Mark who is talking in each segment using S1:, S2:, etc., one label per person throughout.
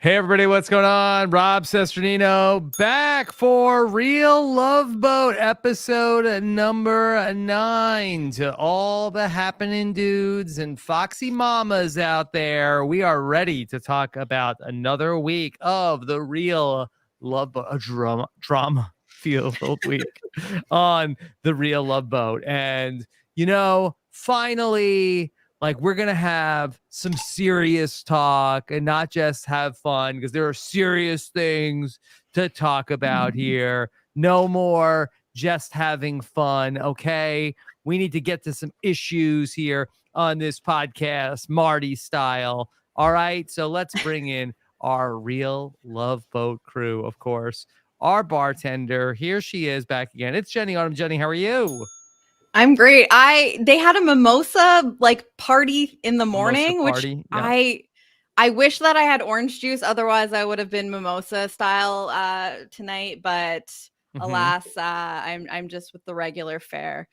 S1: Hey everybody, what's going on? Rob Cesternino back for Real Love Boat episode number 9. To all the happening dudes and foxy mamas out there, we are ready to talk about another week of the Real Love Boat drama filled week on the Real Love Boat. And finally, we're going to have some serious talk and not just have fun, because there are serious things to talk about here. No more just having fun, okay? We need to get to some issues here on this podcast, Marty style. All right, so let's bring in our Real Love Boat crew, of course. Our bartender, here she is back again. It's Jenny Autumn. Jenny, how are you?
S2: I'm great. They had a mimosa party in the morning, which I wish that I had orange juice. Otherwise, I would have been mimosa style tonight. But alas, I'm just with the regular fare.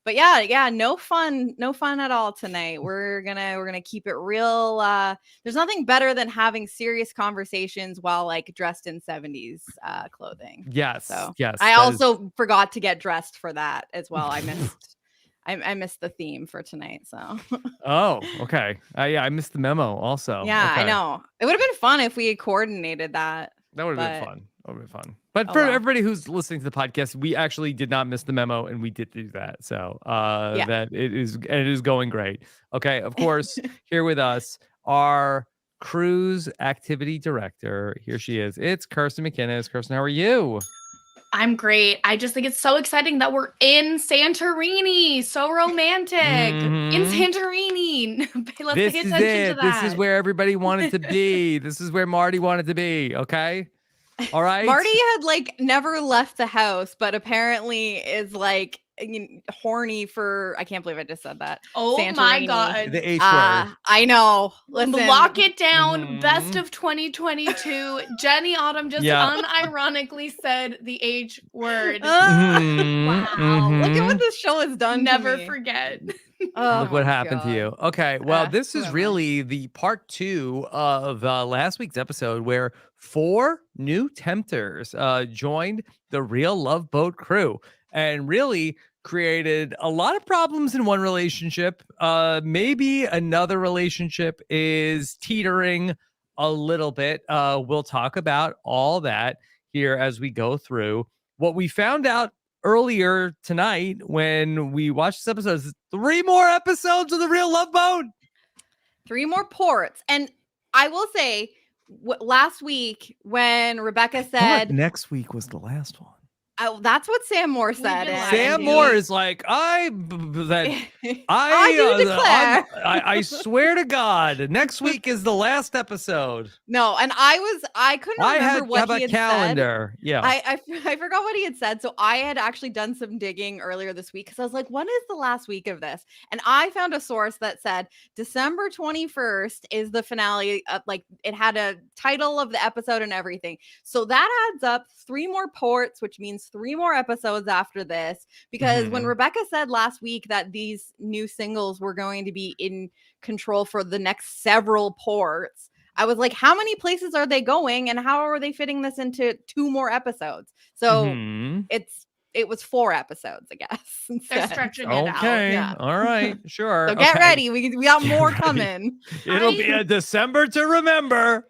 S2: But yeah, no fun at all tonight. We're gonna keep it real. There's nothing better than having serious conversations while dressed in 70s clothing.
S1: Yes.
S2: I also forgot to get dressed for that as well. I missed the theme for tonight. So.
S1: Oh, okay. I missed the memo also.
S2: Yeah,
S1: okay.
S2: I know. It would have been fun if we had coordinated that.
S1: That would have been fun. That would have been fun. But for everybody who's listening to the podcast, we actually did not miss the memo, and we did do that. So that it is going great. Okay, of course, here with us, our cruise activity director. Here she is. It's Kirsten MacInnis. Kirsten, how are you?
S3: I'm great. I just think it's so exciting that we're in Santorini. So romantic. In Santorini. Let's pay attention to that.
S1: This is where everybody wanted to be. This is where Marty wanted to be. Okay. All right.
S2: Marty had never left the house, but apparently is horny for. I can't believe I just said that.
S3: Oh
S2: Santorini.
S3: My god,
S1: the H word.
S2: I know. Listen,
S3: lock it down. Best of 2022. Jenny Autumn just unironically said the H word. Wow.
S2: Look at what this show has done.
S3: Never
S2: to me.
S3: forget.
S1: Look what happened to you. Okay, well, this is really the part 2 of last week's episode, where 4 new tempters joined the Real Love Boat crew and really created a lot of problems in one relationship. Maybe another relationship is teetering a little bit. We'll talk about all that here as we go through. What we found out earlier tonight when we watched this episode is 3 more episodes of the Real Love Boat.
S2: 3 more ports. And I will say, last week when Rebecca said
S1: next week was the last one.
S2: That's what Sam Moore said.
S1: Sam Moore is like, I declare. I swear to God, next week is the last episode.
S2: No, and I couldn't remember what he had
S1: calendar.
S2: Said. Yeah, I forgot what he had said. So I had actually done some digging earlier this week because I was like, when is the last week of this? And I found a source that said December 21st is the finale. It had a title of the episode and everything. So that adds up 3 more ports, which means 3 more episodes after this, because when Rebecca said last week that these new singles were going to be in control for the next several ports, I was like, how many places are they going and how are they fitting this into 2 more episodes? So it was 4 episodes, I guess.
S3: They're stretching it out.
S1: Okay. Yeah. All right. Sure.
S2: So get ready. We got more coming.
S1: It'll be a December to remember.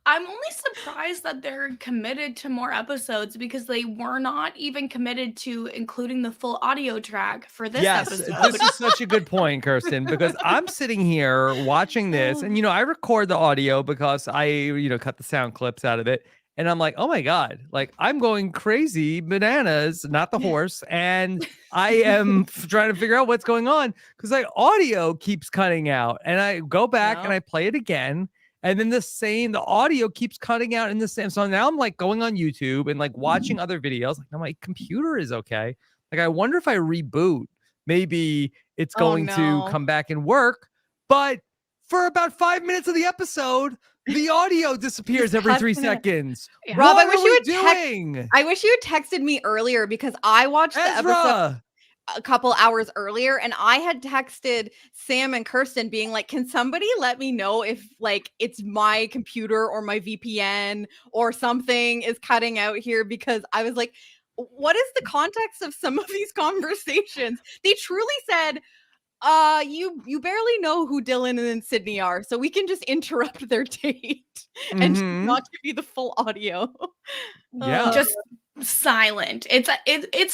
S3: I'm only surprised that they're committed to more episodes because they were not even committed to including the full audio track for this episode.
S1: This is such a good point, Kirsten, because I'm sitting here watching this and, I record the audio because I, cut the sound clips out of it. And I'm like, oh my God, I'm going crazy bananas, not the horse. And I am trying to figure out what's going on because audio keeps cutting out. And I go back and I play it again. And then the audio keeps cutting out in the same. So now I'm going on YouTube and watching other videos. No, my computer is okay. I wonder if I reboot, maybe it's going to come back and work. But for about 5 minutes of the episode, the audio disappears every 3 seconds.
S2: Yeah. Rob,
S1: what are we doing?
S2: I wish you had texted me earlier because I watched the episode. a couple hours earlier, and I had texted Sam and Kirsten being like, can somebody let me know if like it's my computer or my VPN or something is cutting out here, because I was like, what is the context of some of these conversations? They truly said, you barely know who Dylan and Sydney are, so we can just interrupt their date and just not give you the full audio.
S1: Yeah.
S3: Just silent. It's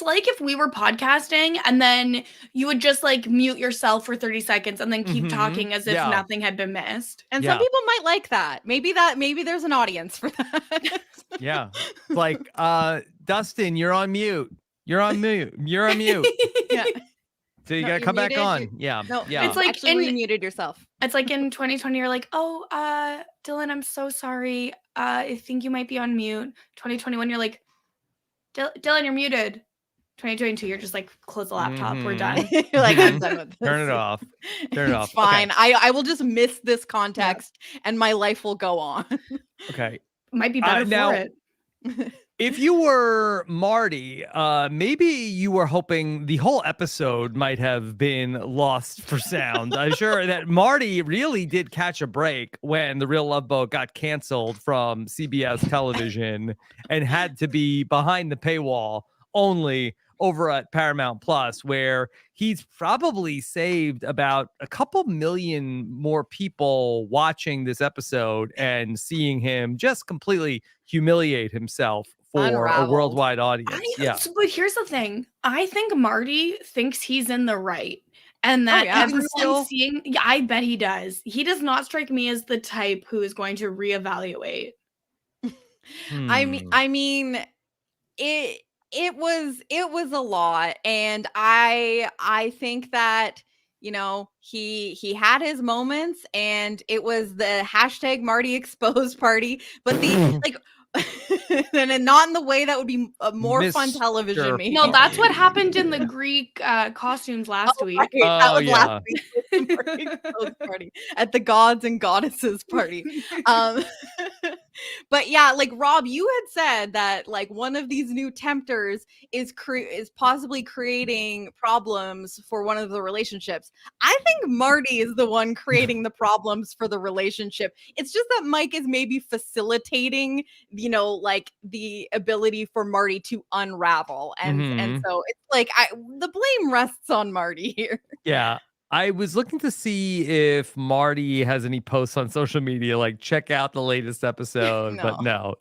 S3: like if we were podcasting and then you would just like mute yourself for 30 seconds and then keep talking as if nothing had been missed.
S2: And some people might like that. Maybe there's an audience for that.
S1: Yeah. Like Dustin, you're on mute. You're on mute. You're on mute.
S2: Yeah.
S1: So you gotta come back on. Yeah.
S2: No,
S1: yeah.
S2: it's like actually you muted yourself.
S3: It's like in 2020, you're like, oh, Dylan, I'm so sorry. I think you might be on mute. 2021, you're like, Dylan, you're muted. 2022, you're just like, close the laptop. We're done.
S2: You're like, I'm done with this.
S1: Turn it off. Turn it off.
S2: It's fine. Okay. I will just miss this context and my life will go on.
S1: Okay.
S3: Might be better for it.
S1: If you were Marty, maybe you were hoping the whole episode might have been lost for sound. I'm sure that Marty really did catch a break when The Real Love Boat got canceled from CBS television and had to be behind the paywall only over at Paramount Plus, where he's probably saved about a couple million more people watching this episode and seeing him just completely humiliate himself for a worldwide audience.
S3: But here's the thing. I think Marty thinks he's in the right. And that everyone's seeing. Yeah, I bet he does. He does not strike me as the type who is going to reevaluate.
S2: I mean, it was a lot, and I think that, you know, he had his moments, and it was the hashtag Marty exposed party, but the like. And not in the way that would be a more fun television. Maybe.
S3: No, that's what happened in the Greek costumes last week.
S2: Right. That was last week party at the gods and goddesses party. But yeah, like Rob, you had said that like one of these new tempters is possibly creating problems for one of the relationships. I think Marty is the one creating the problems for the relationship. It's just that Mike is maybe facilitating, you know, like the ability for Marty to unravel, and so it's like the blame rests on Marty here.
S1: Yeah. I was looking to see if Marty has any posts on social media, like check out the latest episode, but no,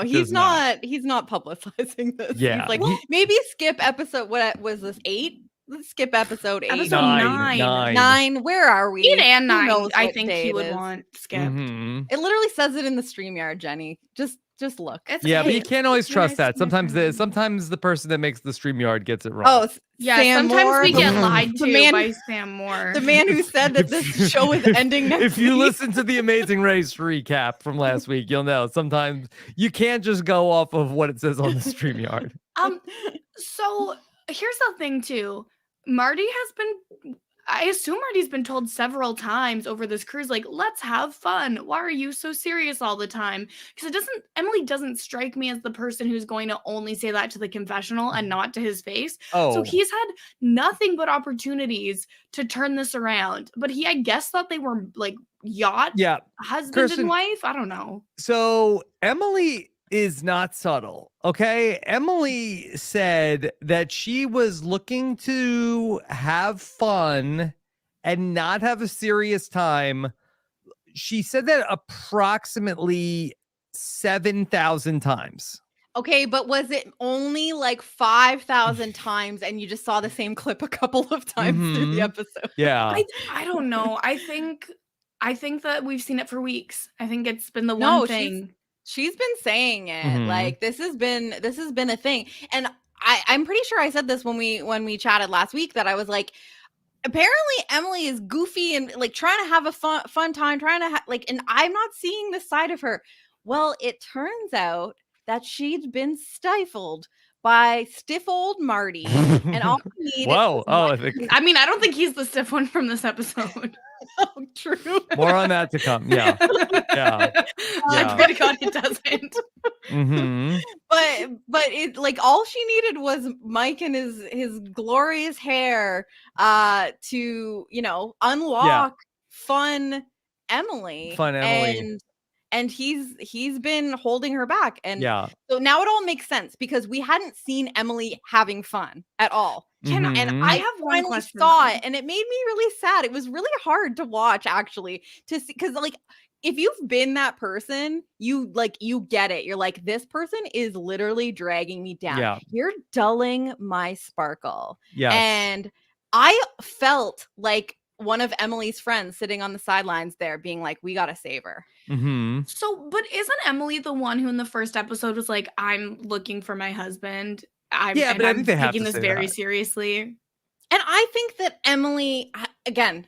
S2: he's not publicizing this.
S1: Yeah.
S2: He's like, maybe skip episode. What was this? 8? Let's skip episode 8.
S3: Episode 9.
S2: 9. Where are we?
S3: 8 and 9. I think he would want skipped.
S2: It literally says it in the StreamYard, Jenny. Just look.
S1: But you can't always trust that. Sometimes the person that makes the StreamYard gets it wrong.
S2: Oh,
S3: yeah.
S2: Sam
S3: sometimes
S2: Moore,
S3: we get lied to by Sam Moore,
S2: the man who said that this show is ending next
S1: If you
S2: week.
S1: listen to the Amazing Race recap from last week, you'll know sometimes you can't just go off of what it says on the StreamYard.
S3: So here's the thing too. I assume Marty's been told several times over this cruise, like, let's have fun. Why are you so serious all the time? Because Emily doesn't strike me as the person who's going to only say that to the confessional and not to his face. So he's had nothing but opportunities to turn this around. But I guess thought they were like husband
S1: Kirsten,
S3: and wife. I don't know.
S1: So Emily is not subtle. Okay. Emily said that she was looking to have fun and not have a serious time. She said that approximately 7,000 times.
S2: Okay, but was it only like 5,000 times and you just saw the same clip a couple of times through the episode?
S1: Yeah.
S3: I don't know. I think that we've seen it for weeks. I think it's been the one thing.
S2: She's been saying it. Like this has been a thing. And I'm pretty sure I said this when we chatted last week, that I was like, apparently Emily is goofy and like trying to have a fun time, trying to and I'm not seeing this side of her. Well, it turns out that she'd been stifled by stiff old Marty, and all we need.
S3: I mean, I don't think he's the stiff one from this episode.
S2: Oh, true.
S1: More on that to come. Yeah.
S3: I pray to God it doesn't.
S2: but it like all she needed was Mike and his glorious hair to, you know, unlock fun Emily.
S1: Fun Emily.
S2: And he's been holding her back. And
S1: Yeah.
S2: so now it all makes sense because we hadn't seen Emily having fun at all. And
S3: I have one
S2: finally
S3: question,
S2: saw
S3: though.
S2: it, and it made me really sad. It was really hard to watch, actually, to see, because like if you've been that person, you get it. You're like, this person is literally dragging me down.
S1: Yeah.
S2: You're dulling my sparkle.
S1: Yes.
S2: And I felt like one of Emily's friends sitting on the sidelines there being like, we got to save her.
S3: So, but isn't Emily the one who in the first episode was like, I'm looking for my husband?
S1: I think they have
S3: taking
S1: to
S3: this
S1: say
S3: very
S1: that.
S3: seriously.
S2: And I think that Emily, again,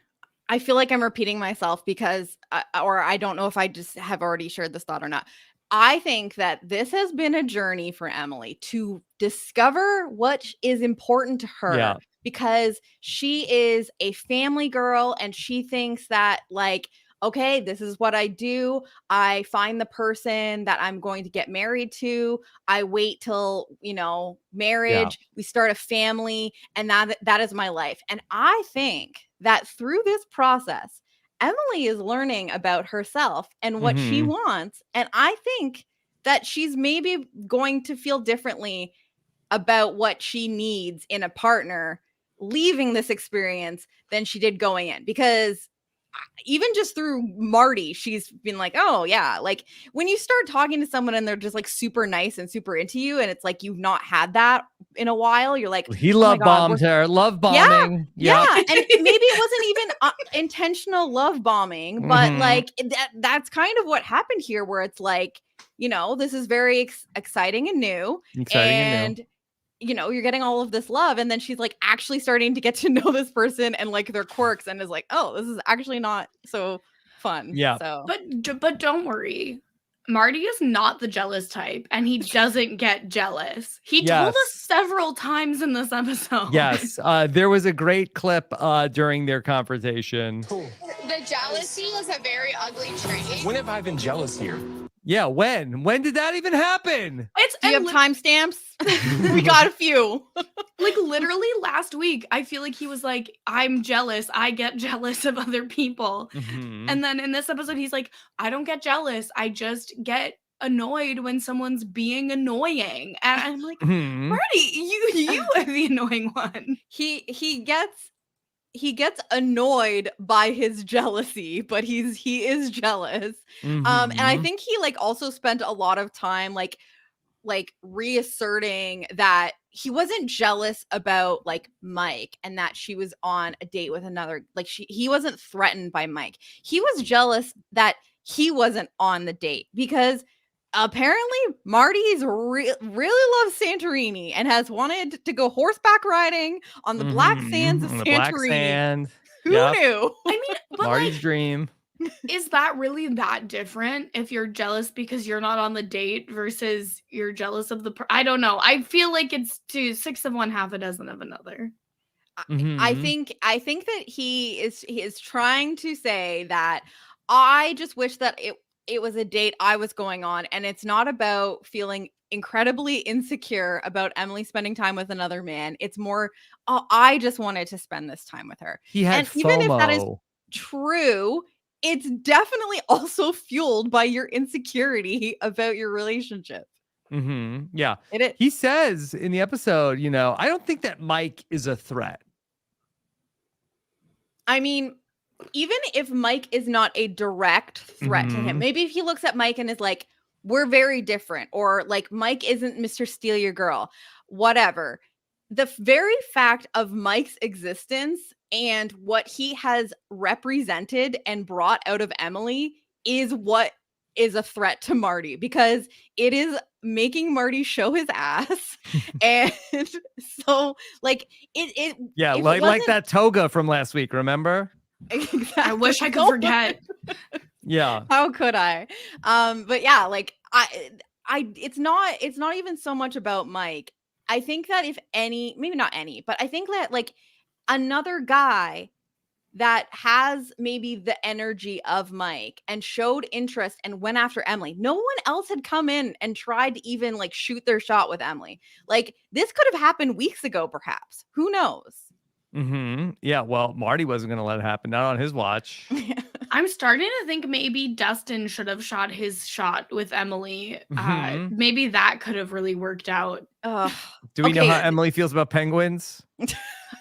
S2: I feel like I'm repeating myself because, or I don't know if I just have already shared this thought or not. I think that this has been a journey for Emily to discover what is important to her, because she is a family girl and she thinks that, like, okay, this is what I do. I find the person that I'm going to get married to. I wait till, you know, marriage. We start a family, and that is my life. And I think that through this process, Emily is learning about herself and what she wants. And I think that she's maybe going to feel differently about what she needs in a partner leaving this experience than she did going in, because even just through Marty, she's been like, oh yeah, like when you start talking to someone and they're just like super nice and super into you, and it's like you've not had that in a while, you're like,
S1: he love bombed her, love bombing.
S2: Yeah. And maybe it wasn't even intentional love bombing, but like that's kind of what happened here, where it's like, you know, this is very exciting and new, and you know, you're getting all of this love, and then she's like actually starting to get to know this person and like their quirks, and is like, oh, this is actually not so fun. So
S3: but don't worry, Marty is not the jealous type, and he doesn't get jealous. He told us several times in this episode.
S1: Yes, there was a great clip during their conversation.
S4: The jealousy was a very ugly trait.
S5: When have I been jealous here?
S1: Yeah, when did that even happen?
S2: Do you have timestamps? We got a few.
S3: Like literally last week, I feel like he was like, I'm jealous. I get jealous of other people. And then in this episode, he's like, I don't get jealous. I just get annoyed when someone's being annoying. And I'm like, Marty, you are the annoying one.
S2: He gets annoyed by his jealousy, but he is jealous. And I think he like also spent a lot of time like reasserting that he wasn't jealous about like Mike and that she was on a date with another, like he wasn't threatened by Mike. He was jealous that he wasn't on the date, because apparently Marty's really loves Santorini and has wanted to go horseback riding on the black sands of Santorini.
S1: Black sand.
S2: Who knew?
S3: I mean, but
S1: Marty's
S3: like,
S1: dream.
S3: Is that really that different if you're jealous because you're not on the date versus you're jealous of the I don't know. I feel like it's 6 of one, half a dozen of another.
S2: I think that he is trying to say that I just wish that it was a date I was going on, and it's not about feeling incredibly insecure about Emily spending time with another man. It's more, I just wanted to spend this time with her.
S1: He had
S2: and
S1: FOMO.
S2: Even if that is true, it's definitely also fueled by your insecurity about your relationship.
S1: Yeah.
S2: It is.
S1: He says in the episode, you know, I don't think that Mike is a threat.
S2: I mean, even if Mike is not a direct threat to him, maybe if he looks at Mike and is like, we're very different, or like Mike isn't Mr. Steal Your Girl, whatever. The very fact of Mike's existence and what he has represented and brought out of Emily is what is a threat to Marty, because it is making Marty show his ass. And so like it
S1: like that toga from last week, remember?
S2: Exactly.
S3: I wish I could forget.
S1: Yeah.
S2: How could I? But yeah, like it's not even so much about Mike. I think that if any, maybe not any, but I think that like another guy that has maybe the energy of Mike and showed interest and went after Emily. No one else had come in and tried to even like shoot their shot with Emily. Like this could have happened weeks ago, perhaps. Who knows?
S1: Yeah, well, Marty wasn't going to let it happen, not on his watch.
S3: I'm starting to think maybe Dustin should have shot his shot with Emily. Maybe that could have really worked out.
S1: Do we know how Emily feels about penguins?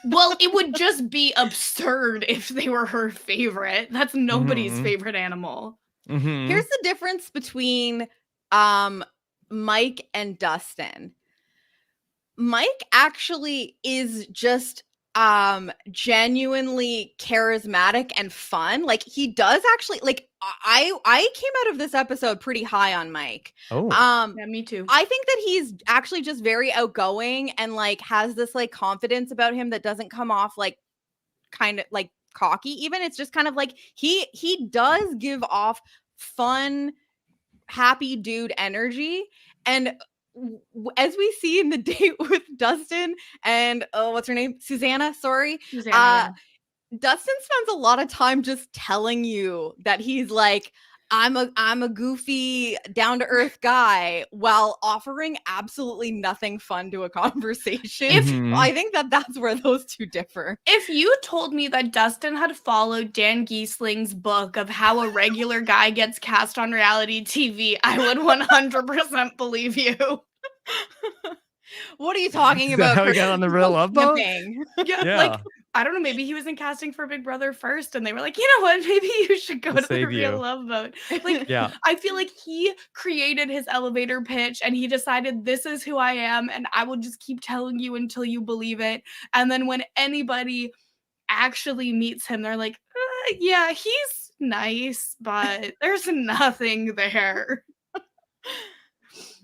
S3: Well, it would just be absurd if they were her favorite. That's nobody's favorite animal.
S2: Here's the difference between Mike and Dustin. Mike actually is just genuinely charismatic and fun. Like he does actually, like I came out of this episode pretty high on Mike.
S3: Yeah, me too.
S2: I think that he's actually just very outgoing and like has this like confidence about him that doesn't come off like kind of like cocky even. It's just kind of like he does give off fun, happy dude energy. And as we see in the date with Dustin and what's her name? Susanna.
S3: Yeah.
S2: Dustin spends a lot of time just telling you that he's like, I'm a goofy, down to earth guy while offering absolutely nothing fun to a conversation. I think that that's where those two differ.
S3: If you told me that Dustin had followed Dan Giesling's book of how a regular guy gets cast on reality TV, I would 100% believe you.
S2: What are you talking about?
S1: How we got on the Real Love Boat?
S3: Yeah, like I don't know, maybe he was in casting for Big Brother first and they were like, you know what, maybe you should go to the Real Love Boat. Like, I feel like he created his elevator pitch and he decided this is who I am and I will just keep telling you until you believe it. And then when anybody actually meets him, they're like, yeah, he's nice, but there's nothing there.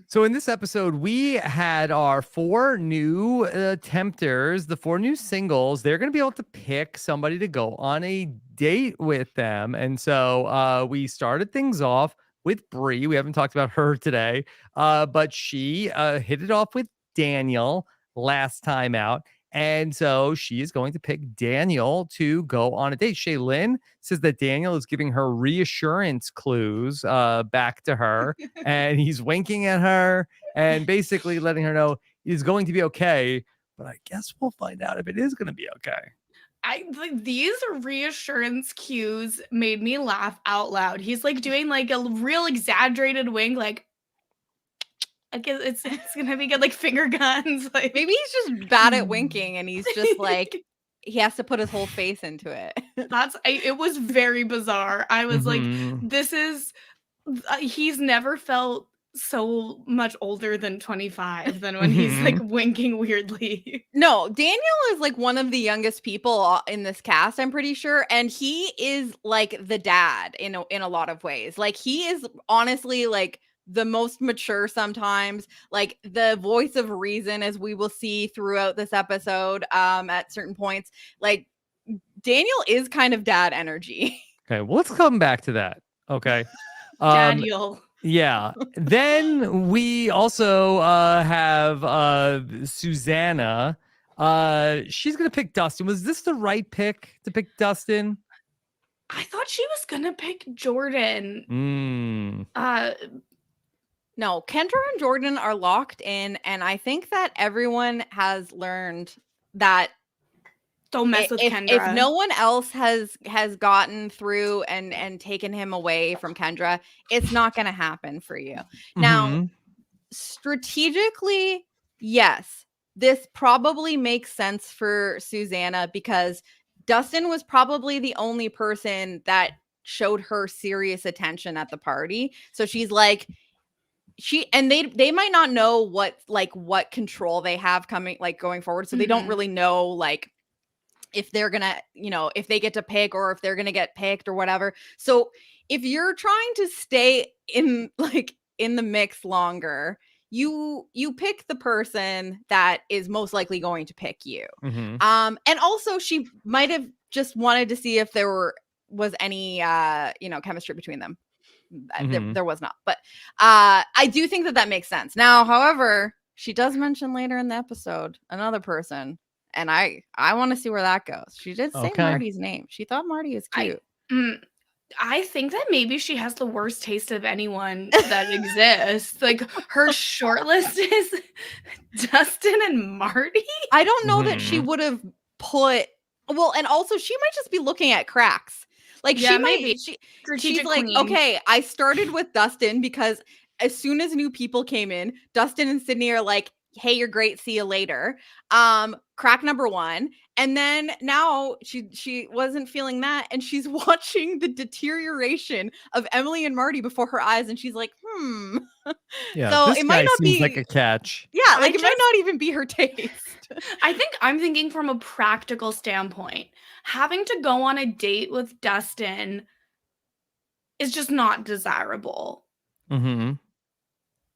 S1: So in this episode, we had our 4 new tempters, the 4 new singles. They're going to be able to pick somebody to go on a date with them. And so we started things off with Bree. We haven't talked about her today, but she hit it off with Daniel last time out. And so she is going to pick Daniel to go on a date. Shaylin says that Daniel is giving her reassurance clues back to her. And he's winking at her and basically letting her know it's going to be okay. But I guess we'll find out if it is going to be okay.
S3: These reassurance cues made me laugh out loud. He's like doing like a real exaggerated wink, like, I guess it's gonna be good, like finger guns. Like
S2: maybe he's just bad at winking and he's just like he has to put his whole face into it.
S3: It was very bizarre. I was like, this is he's never felt so much older than 25 than when he's like winking weirdly.
S2: No, Daniel is like one of the youngest people in this cast, I'm pretty sure, and he is like the dad in a lot of ways. Like he is honestly like the most mature sometimes, like the voice of reason, as we will see throughout this episode at certain points. Like Daniel is kind of dad energy.
S1: Okay, well, let's come back to that. Okay.
S3: Daniel.
S1: Yeah. Then we also have Susanna. She's going to pick Dustin. Was this the right pick to pick Dustin?
S3: I thought she was going to pick Jordan.
S2: No, Kendra and Jordan are locked in, and I think that everyone has learned that
S3: don't mess with Kendra.
S2: If no one else has gotten through and taken him away from Kendra, it's not going to happen for you. Now, strategically, yes, this probably makes sense for Susanna because Dustin was probably the only person that showed her serious attention at the party. So she's like, they might not know what control they have going forward. So they don't really know like if they're gonna, if they get to pick or if they're gonna get picked or whatever. So if you're trying to stay in the mix longer, you pick the person that is most likely going to pick you. And also she might have just wanted to see if there was any chemistry between them. There was not, but I do think that makes sense. Now, however, she does mention later in the episode another person, and I want to see where that goes. She did say
S1: Okay.
S2: Marty's name. She thought Marty is cute.
S3: I think that maybe she has the worst taste of anyone that exists. Like her shortlist is Dustin and Marty.
S2: I don't know that she
S1: Mhm.
S2: would have put well, and also she might just be looking at cracks. Like
S3: Yeah,
S2: she might
S3: maybe.
S2: she's
S3: Strategic
S2: like,
S3: queen.
S2: okay, I started with Dustin because as soon as new people came in, Dustin and Sydney are like, hey, you're great, see you later. Crack number 1. And then now she wasn't feeling that, and she's watching the deterioration of Emily and Marty before her eyes, and she's like,
S1: Yeah,
S2: So
S1: this
S2: it might
S1: guy
S2: not
S1: seems
S2: be
S1: like a catch.
S2: yeah, like
S3: I
S2: it might not even be her taste.
S3: I think I'm thinking from a practical standpoint. Having to go on a date with Dustin is just not desirable.
S1: Mm-hmm.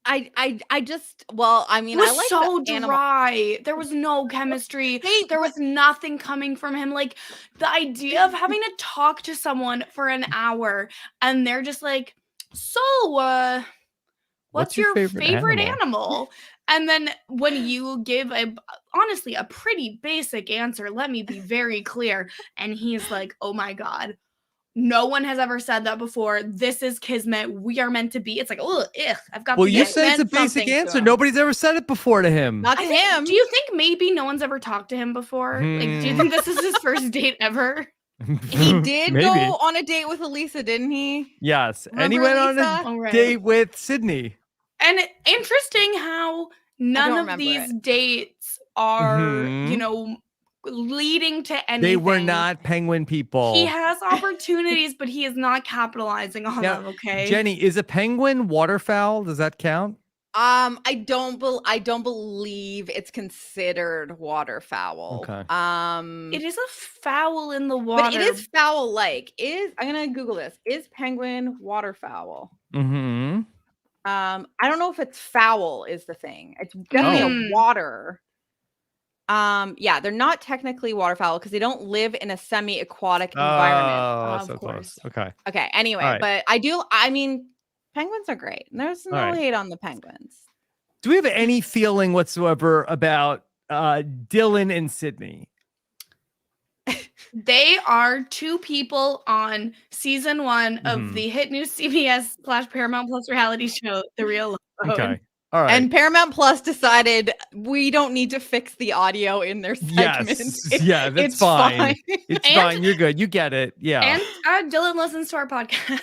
S2: I just well, I mean,
S3: It was
S2: I like
S3: so
S2: the animal.
S3: dry. There was no chemistry. There was nothing coming from him. Like the idea of having to talk to someone for an hour and they're just like, so what's your favorite animal? And then when you give honestly a pretty basic answer, let me be very clear, and he's like, oh my God, no one has ever said that before. This is kismet. We are meant to be. It's like, oh, I've got.
S1: Well,
S3: the
S1: you
S3: ick.
S1: said it's a
S2: meant
S1: basic
S2: something to
S1: answer.
S2: him.
S1: Nobody's ever said it before to him.
S2: Not to him.
S3: Do you think maybe no one's ever talked to him before? Like, do you think this is his first date ever?
S2: He did
S1: Maybe.
S2: go on a date with Elisa, didn't he?
S1: Yes, and he
S2: Remember
S1: went on
S2: Elisa?
S1: a
S3: Oh, right.
S1: date with Sydney.
S3: And interesting how none of
S2: remember
S3: these
S2: it.
S3: dates are,
S1: Mhm.
S3: leading to anything.
S1: They were not penguin people.
S3: He has opportunities, but he is not capitalizing on
S1: Now,
S3: them. Okay,
S1: Jenny, is a penguin waterfowl? Does that count?
S2: I don't believe it's considered waterfowl.
S1: Okay.
S3: it is a fowl in the water.
S2: But it is fowl like. I'm gonna Google this. Is penguin waterfowl?
S1: Mm-hmm.
S2: I don't know if it's fowl is the thing. It's definitely a water. Yeah, they're not technically waterfowl because they don't live in a semi-aquatic environment.
S1: Oh,
S3: Of
S1: so
S3: course.
S1: close. Okay.
S2: Okay, anyway,
S1: All right.
S2: but I mean, penguins are great. There's no
S1: All right.
S2: hate on the penguins.
S1: Do we have any feeling whatsoever about Dylan and Sydney?
S3: They are two people on season 1 of the hit new CBS / Paramount Plus reality show, The Real Love.
S1: Okay. All right.
S2: And Paramount Plus decided we don't need to fix the audio in their segment.
S1: Yes. Yeah, that's
S2: it's
S1: fine. It's
S3: And-
S1: fine. You're good. You get it. Yeah.
S3: And Dylan listens to our podcast.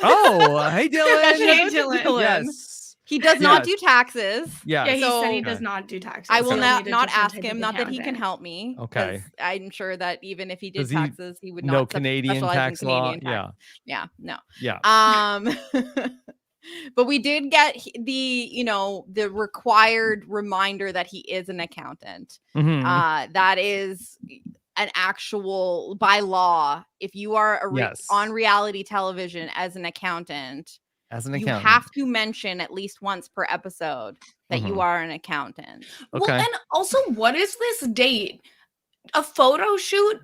S1: Oh, hey, Dylan.
S3: Hey, Dylan.
S1: Yes.
S2: He does not
S1: Yes.
S2: do taxes.
S1: Yeah.
S3: Yeah, he
S2: So-
S3: said he
S1: Okay.
S3: does not do taxes.
S2: I will
S3: so
S2: not
S3: need a
S2: not
S3: different
S2: ask
S3: type
S2: him.
S3: of
S2: Not that he can
S3: accountant.
S2: help me.
S1: Okay.
S2: 'cause I'm sure that even if he did
S1: Does he
S2: taxes, he would not
S1: No
S2: spe-
S1: Canadian
S2: specialize in
S1: tax law.
S2: Canadian tax. Yeah, no.
S1: Yeah.
S2: But we did get the required reminder that he is an accountant.
S1: Mhm.
S2: That is an actual by law. If you are
S1: Yes.
S2: on reality television as an accountant,
S1: As an
S2: you
S1: accountant.
S2: have to mention at least once per episode that you
S1: Mhm.
S2: are an accountant.
S1: Okay.
S3: Well, and also, what is this date? A photo shoot,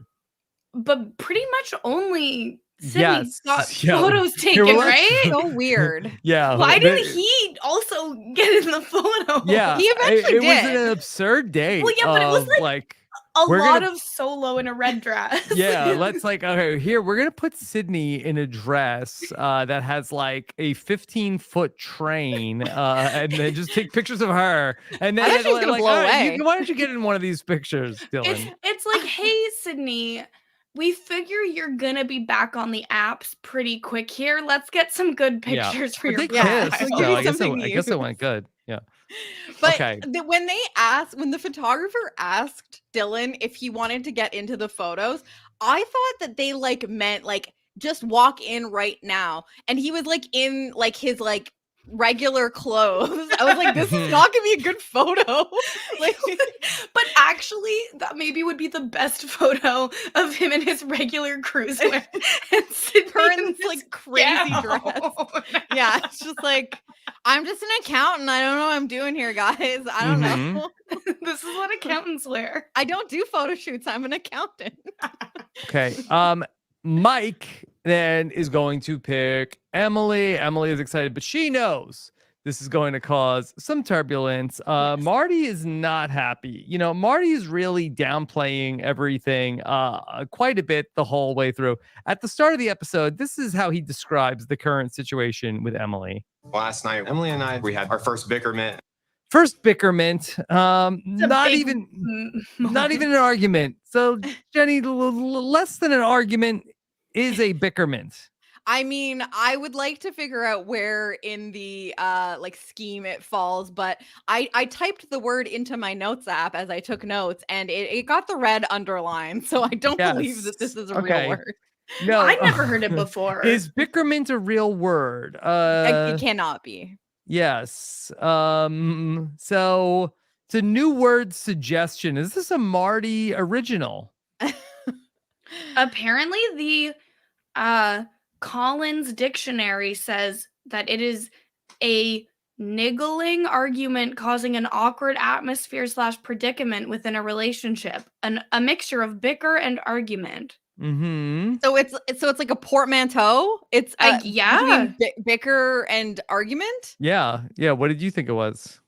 S3: but pretty much only Sydney
S1: Yes.
S3: got
S1: Yeah.
S3: photos
S1: Here,
S3: taken,
S1: let's-
S3: right?
S2: So weird.
S1: Yeah.
S3: Why
S1: there-
S3: didn't he also get in the photo?
S1: Yeah.
S2: He eventually
S1: it was
S2: did.
S1: an absurd date.
S3: Well, yeah, but it was
S1: of,
S3: like- A
S1: We're
S3: lot
S1: gonna-
S3: of solo in a red dress.
S1: Yeah, let's okay, here we're gonna put Sydney in a dress that has like a 15-foot train and then just take pictures of her and then
S2: I thought she was gonna blow
S1: "All right,
S2: away."
S1: why don't you get in one of these pictures, Dylan?
S3: It's like, hey, Sydney, we figure you're gonna be back on the apps pretty quick here. Let's get some good
S1: Yeah.
S3: pictures for
S1: But they
S3: your
S2: Yeah.
S1: kissed,
S2: Give
S1: so
S2: you
S1: I guess
S2: something to
S1: I guess it
S2: use.
S1: went good. Yeah.
S2: But
S1: Okay.
S2: when the photographer asked Dylan if he wanted to get into the photos, I thought that they like meant like just walk in right now. And he was like in like his like regular clothes. I was like, this is not gonna be a good photo. Like
S3: But actually, that maybe would be the best photo of him in his regular cruise wear and Sydney
S2: her
S3: in
S2: in this
S3: this
S2: like crazy
S3: gown.
S2: dress. Yeah, it's just like I'm just an accountant. I don't know what I'm doing here, guys. I don't know.
S3: This is what accountants wear.
S2: I don't do photo shoots. I'm an accountant.
S1: Okay. Mike then is going to pick Emily. Emily is excited, but she knows this is going to cause some turbulence. Marty is not happy. Marty is really downplaying everything quite a bit the whole way through. At the start of the episode, this is how he describes the current situation with Emily.
S5: Last night, Emily and I, we had our first bickerment.
S1: Not even an argument. So, Jenny, less than an argument is a bickerment.
S2: I mean, I would like to figure out where in the scheme it falls, but I typed the word into my notes app as I took notes, and it got the red underline. So I don't believe that this is a real word.
S1: No,
S3: I'd never heard it before.
S1: Is bickerment a real word?
S2: It cannot be.
S1: Yes. So it's a new word suggestion. Is this a Marty original?
S3: Apparently, the Collins Dictionary says that it is a niggling argument causing an awkward atmosphere / predicament within a relationship, a mixture of bicker and argument.
S1: Mm-hmm.
S2: So it's like a portmanteau. It's
S3: between
S2: bicker and argument.
S1: Yeah. What did you think it was?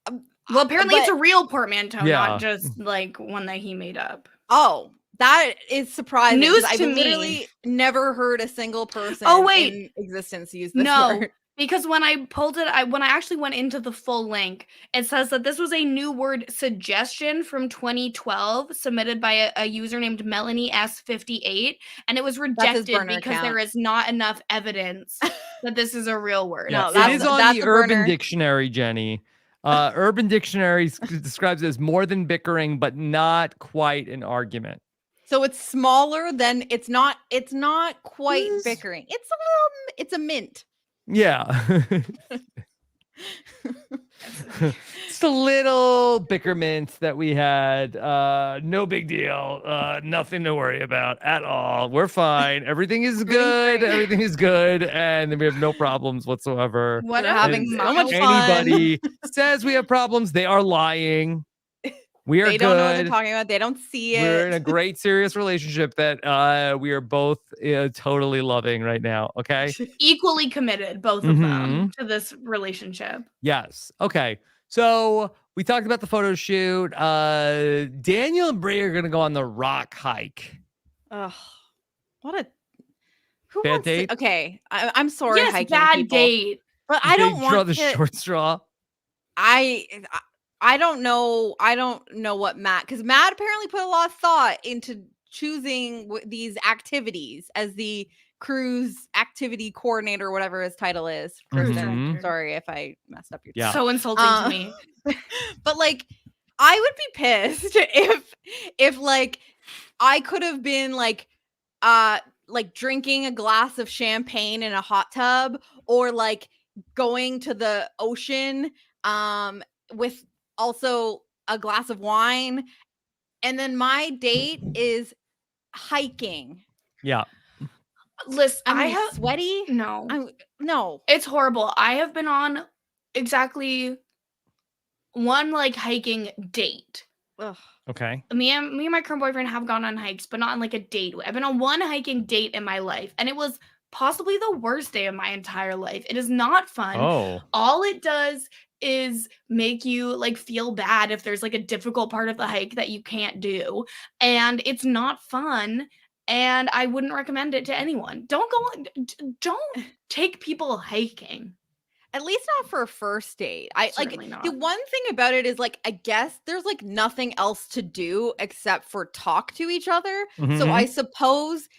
S3: Well, apparently it's a real portmanteau,
S1: Yeah.
S3: not just like one that he made up.
S2: Oh, that is surprising.
S3: News
S2: I've
S3: to me.
S2: literally never heard a single person in existence use this word.
S3: Because when I pulled it, when I actually went into the full link, it says that this was a new word suggestion from 2012 submitted by a user named Melanie S58, and it was rejected because there is not enough evidence that this is a real word.
S1: Yeah,
S2: No,
S1: it is on the Urban Dictionary, Jenny. Urban Dictionary describes it as more than bickering, but not quite an argument.
S2: So it's smaller than it's not quite bickering. It's a mint.
S1: Yeah. Just a little bickerment that we had. No big deal. Nothing to worry about at all. We're fine. Everything is good. Everything is good. And we have no problems whatsoever.
S2: We're having so much fun.
S1: Anybody says we have problems, they are lying. We are
S2: They don't know what they're talking about. They don't see it.
S1: We're in a great, serious relationship that we are both totally loving right now. Okay.
S3: Equally committed, both of them, to this relationship.
S1: Yes. Okay. So we talked about the photo shoot. Daniel and Brie are going to go on the rock hike.
S2: Ugh. What a
S1: bad
S2: wants
S1: date.
S2: Okay. I'm sorry.
S3: Yes,
S2: hiking
S3: bad
S2: people,
S3: date.
S2: But I don't
S1: draw
S2: want
S1: the
S2: to.
S1: short straw.
S2: I don't know. I don't know what because Matt apparently put a lot of thought into choosing these activities as the cruise activity coordinator, whatever his title is. Kirsten, sorry if I messed up your
S1: Yeah.
S3: So insulting to me.
S2: But like, I would be pissed if like I could have been like drinking a glass of champagne in a hot tub, or like going to the ocean with also a glass of wine, and then my date is hiking.
S1: Yeah.
S3: Listen,
S2: I have sweaty.
S3: No,
S2: no,
S3: it's horrible. I have been on exactly one hiking date.
S2: Ugh.
S1: Okay.
S3: Me and my current boyfriend have gone on hikes, but not on a date. I've been on one hiking date in my life, and it was possibly the worst day of my entire life. It is not fun.
S1: Oh.
S3: All it does is make you feel bad if there's a difficult part of the hike that you can't do, and it's not fun, and I wouldn't recommend it to anyone. Don't take people hiking,
S2: at least not for a first date.
S3: Certainly not.
S2: The one thing about it is I guess there's nothing else to do except for talk to each other. So I suppose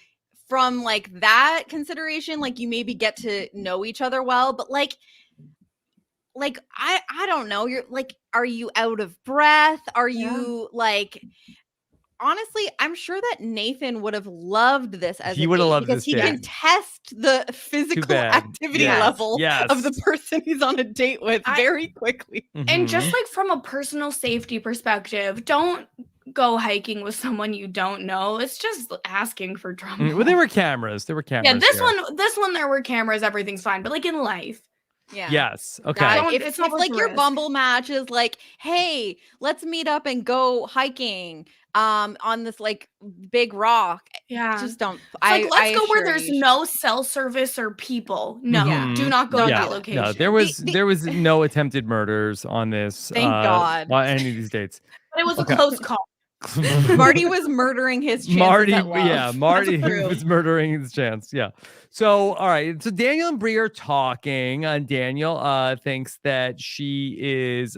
S2: from that consideration, you maybe get to know each other well, but I don't know. You're are you out of breath? Are you honestly, I'm sure that Nathan would have loved this as
S1: he would have loved
S2: because
S1: this
S2: he can test the physical activity level of the person he's on a date with very quickly.
S3: And just from a personal safety perspective, don't go hiking with someone you don't know. It's just asking for trouble.
S1: Well, there were cameras.
S3: Yeah, this one there were cameras. Everything's fine, but in life.
S2: Yeah.
S1: Yes. Okay.
S2: If your Bumble match is hey, let's meet up and go hiking. on this like big rock.
S3: Yeah.
S2: Just don't.
S3: It's like, let's go where
S2: assure
S3: there's
S2: you,
S3: no cell service or people. No,
S1: Mhm.
S3: do not go
S2: Don't
S3: to
S2: do
S3: that
S2: that.
S3: location.
S1: No, there was no attempted murders on this.
S2: Thank God.
S1: On any of these dates.
S3: But it was
S1: Okay.
S3: a close call.
S2: Marty was murdering his chances
S1: Marty,
S2: at love.
S1: yeah, Marty
S2: That's
S1: was
S2: true.
S1: murdering his chance. Yeah. So, all right. So Daniel and Bree are talking, and Daniel thinks that she is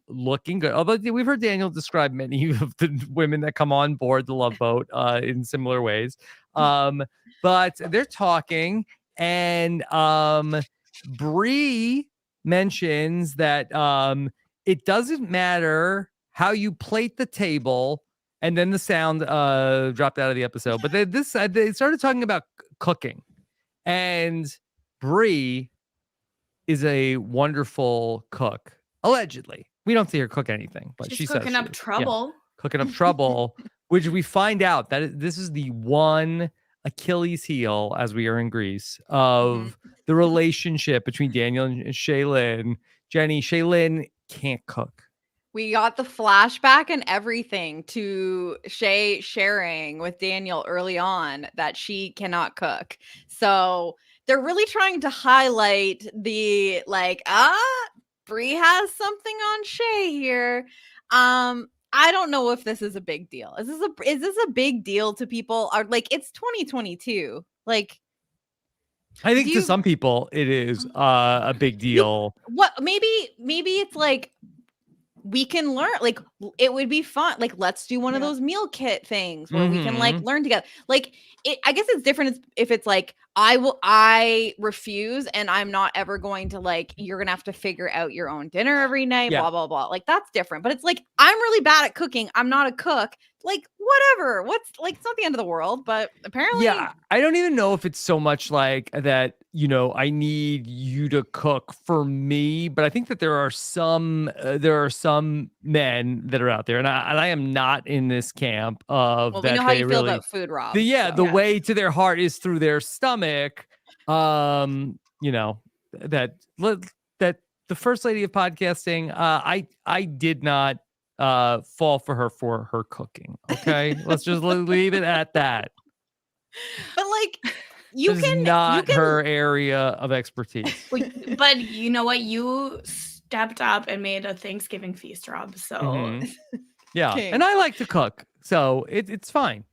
S1: looking good. Although we've heard Daniel describe many of the women that come on board the Love Boat in similar ways. But they're talking, and Bree mentions that it doesn't matter how you plate the table. And then the sound dropped out of the episode. But they started talking about cooking. And Bree is a wonderful cook, allegedly. We don't see her cook anything, but
S3: She's
S1: she says
S3: cooking
S1: she
S3: up
S1: is. Yeah,
S3: trouble.
S1: cooking up trouble, which we find out that this is the one Achilles heel, as we are in Greece, of the relationship between Daniel and Shaylin. Jenny, Shaylin can't cook.
S2: We got the flashback and everything to Shay sharing with Daniel early on that she cannot cook. So they're really trying to highlight the Bree has something on Shay here. I don't know if this is a big deal. Is this a big deal to people? Are like, it's 2022. Like,
S1: I think to some people it is a big deal.
S2: Maybe it's like, we can learn, like, it would be fun, like, let's do one of those meal kit things where we can like learn together. Like, I guess it's different if it's like, I refuse and I'm not ever going to, like, you're gonna have to figure out your own dinner every night, blah blah blah. Like, that's different. But it's like, I'm really bad at cooking, I'm not a cook, like, whatever. What's like, it's not the end of the world. But apparently,
S1: I don't even know if it's so much like that, I need you to cook for me, but I think that there are some men that are out there, and I am not in this camp of
S2: we know how you feel about food, Rob.
S1: The way to their heart is through their stomach. That the first lady of podcasting, I did not fall for her cooking. Okay, let's just leave it at that.
S2: But like,
S1: her area of expertise.
S3: But you know what? You stepped up and made a Thanksgiving feast, Rob. So
S1: yeah,
S2: Okay.
S1: and I like to cook, so it's fine.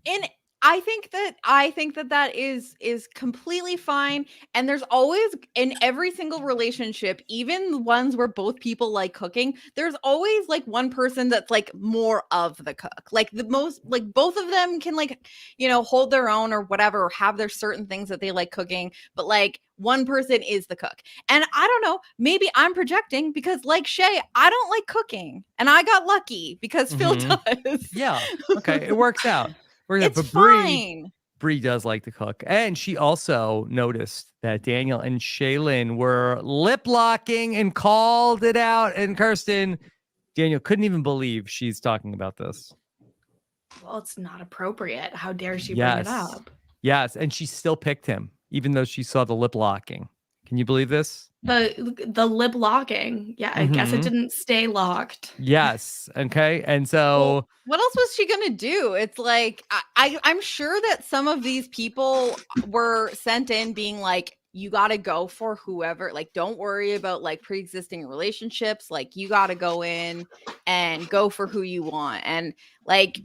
S2: And I think that is completely fine. And there's always, in every single relationship, even the ones where both people like cooking, there's always like one person that's like more of the cook. Like, the most, like, both of them can, like, hold their own or whatever, or have their certain things that they like cooking, but like, one person is the cook. And I don't know, maybe I'm projecting, because like Shay, I don't like cooking, and I got lucky because Phil does.
S1: Yeah, okay, it works out.
S2: It's
S1: but
S2: fine.
S1: Bree does like to cook, and she also noticed that Daniel and Shaylin were lip locking and called it out. And Kirsten, Daniel couldn't even believe she's talking about this.
S3: Well, it's not appropriate. How dare she bring it up?
S1: Yes, and she still picked him, even though she saw the lip locking. Can you believe this?
S3: The lip locking. Yeah, I guess it didn't stay locked.
S1: Yes. Okay. And so,
S2: well, what else was she gonna do? It's like, I'm sure that some of these people were sent in being like, you got to go for whoever, like, don't worry about like pre-existing relationships. Like, you got to go in and go for who you want. And like,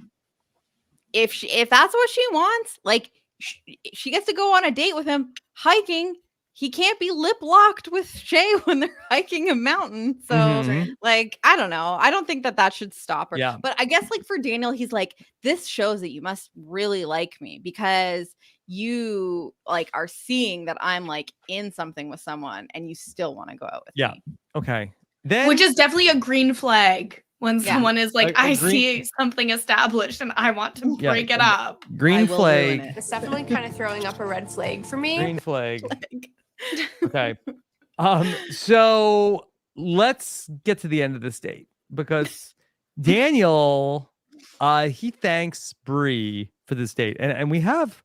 S2: if that's what she wants, like, she gets to go on a date with him hiking. He can't be lip locked with Shay when they're hiking a mountain. So like, I don't know. I don't think that should stop her.
S1: Yeah.
S2: But I guess like for Daniel, he's like, this shows that you must really like me, because you like are seeing that I'm like in something with someone and you still want to go out with me.
S1: Okay. Then,
S3: which is definitely a green flag when someone is like, I see something established and I want to break it up.
S1: Green flag.
S4: It's definitely kind of throwing up a red flag for me.
S1: Green flag. Okay. So let's get to the end of this date, because Daniel, he thanks Bree for this date. And we have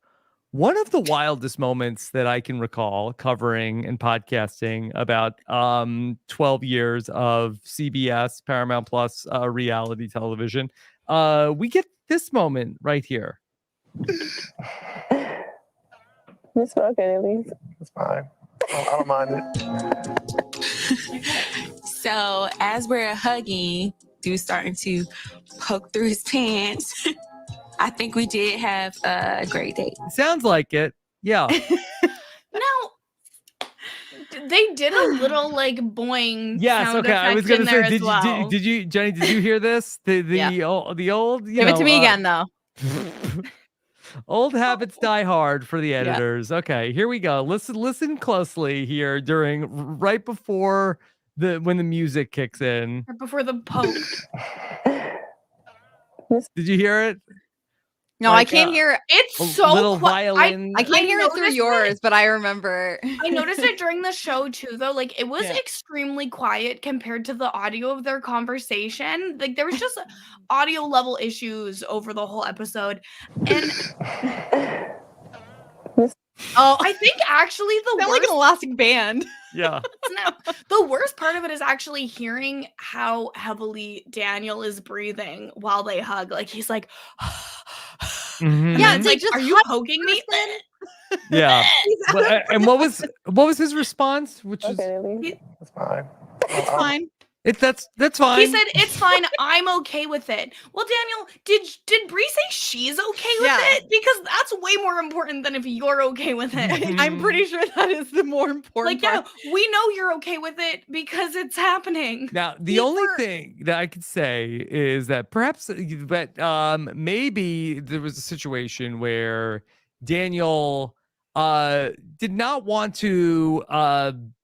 S1: one of the wildest moments that I can recall covering and podcasting about 12 years of CBS, Paramount Plus reality television. we get this moment right here.
S6: It's okay, at least.
S5: It's fine. I don't mind it.
S7: So as we're hugging, dude's starting to poke through his pants. I think we did have a great date.
S1: Sounds like it. Yeah.
S3: Now, they did a little like boing.
S1: Yes.
S3: sound
S1: Okay. I was
S3: effect
S1: gonna
S3: in
S1: say,
S3: there as
S1: did
S3: well.
S1: you, did you, Jenny? Did you hear this? The
S2: Yeah.
S1: old. You
S2: Give it to
S1: know,
S2: me again, though.
S1: Old habits die hard for the editors. Okay, here we go. Listen closely here right before when the music kicks in.
S3: Right before the poke.
S1: Did you hear it?
S2: No,
S1: Like,
S2: I can't hear it.
S3: It's
S1: A
S3: so
S1: little
S3: quiet.
S1: violin.
S2: I can't hear it through
S3: noticed
S2: yours, but I remember.
S3: I noticed it during the show too, though. Like it was
S2: Yeah.
S3: extremely quiet compared to the audio of their conversation. Like there was just audio level issues over the whole episode. And
S2: Oh,
S3: I think actually the
S2: sound like
S3: worst
S2: an elastic band.
S1: Yeah.
S3: the worst part of it is actually hearing how heavily Daniel is breathing while they hug. Like he's like,
S1: Mhm.
S2: Yeah,
S3: it's
S2: it's
S3: like,
S2: like, just
S3: are you
S2: hug
S3: poking me?
S1: Yeah. And what was his response? Which is
S6: Okay, at least.
S5: It's fine.
S2: It's fine.
S1: that's fine.
S3: He said it's fine. I'm okay with it. Well, Daniel, did Bree say she's okay with
S2: Yeah.
S3: it? Because that's way more important than if you're okay with it.
S2: I'm pretty sure that is the more important
S3: Like, yeah,
S2: part.
S3: we know you're okay with it because it's happening.
S1: Now, the
S2: See,
S1: only
S2: for-
S1: thing that I could say is that perhaps maybe there was a situation where Daniel did not want to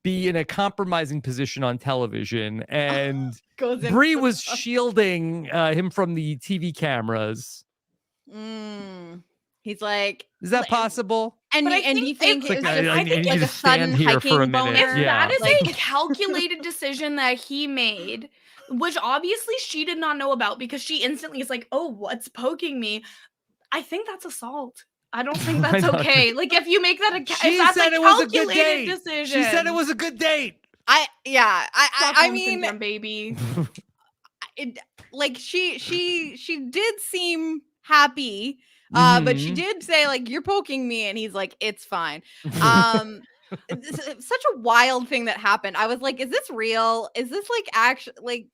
S1: be in a compromising position on television, and
S2: Goes in
S1: Bree
S2: for
S1: was
S2: stuff.
S1: shielding him from the TV cameras.
S2: He's like,
S1: Is that possible?
S2: and
S3: But
S2: you,
S3: I
S2: and
S3: think
S2: you think
S3: it's
S2: it was
S1: like,
S2: just
S1: I
S2: like,
S1: need
S2: like
S1: to
S2: a
S1: stand
S2: sudden
S1: here for a
S2: hiking
S1: minute.
S2: boner?
S3: If
S1: Yeah.
S3: that is
S2: Like,
S3: a calculated decision that he made, which obviously she did not know about because she instantly is like, oh, what's poking me? I think that's assault. I don't think
S1: I
S3: that's
S1: know.
S3: okay. Like if you make that if
S1: She
S3: that's
S1: said
S3: a
S1: it was a good
S3: calculated
S1: date.
S3: decision.
S1: She said it was a good date.
S2: I
S3: Stockholm
S2: mean,
S3: syndrome, baby.
S2: like she did seem happy, but she
S1: Mhm.
S2: did say like, you're poking me, and he's like, it's fine. It's such a wild thing that happened. I was like, is this real? Is this like actually like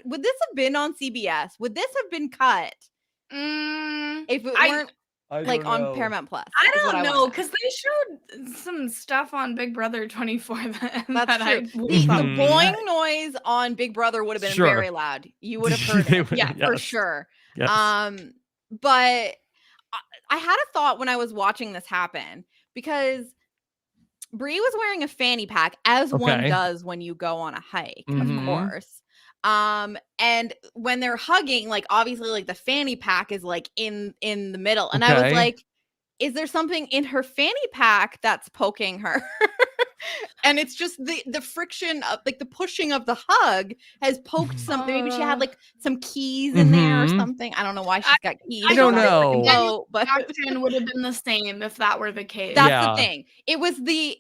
S2: would this have been on CBS? Would this have been cut if it weren't
S1: I
S2: like
S1: don't
S2: on
S1: know.
S2: Paramount Plus?
S3: I
S2: is what
S3: don't know
S2: wanna
S3: because they showed some stuff on Big Brother 24 that,
S2: That's
S3: that I
S2: true.
S3: was
S2: The
S3: not-
S1: Mhm.
S2: boing noise on Big Brother would have been
S1: Sure.
S2: very loud. You would have heard
S1: They
S2: it.
S1: would-
S2: Yeah, for
S1: yes.
S2: sure.
S1: Yes.
S2: But I had a thought when I was watching this happen, because Bree was wearing a fanny pack, as one
S1: Okay.
S2: does when you go on a hike,
S1: Mhm.
S2: of course. And when they're hugging, like obviously like the fanny pack is like in the middle. And I was
S1: Okay.
S2: like, is there something in her fanny pack that's poking her? And it's just the friction of like the pushing of the hug has poked something. Maybe she had like some keys in there or
S1: Mhm.
S2: something. I don't know why she's got keys.
S3: I
S1: don't
S2: but
S1: know.
S2: No, but
S3: Action would have been the same if that were the case.
S2: that's
S1: Yeah.
S2: the thing. It was the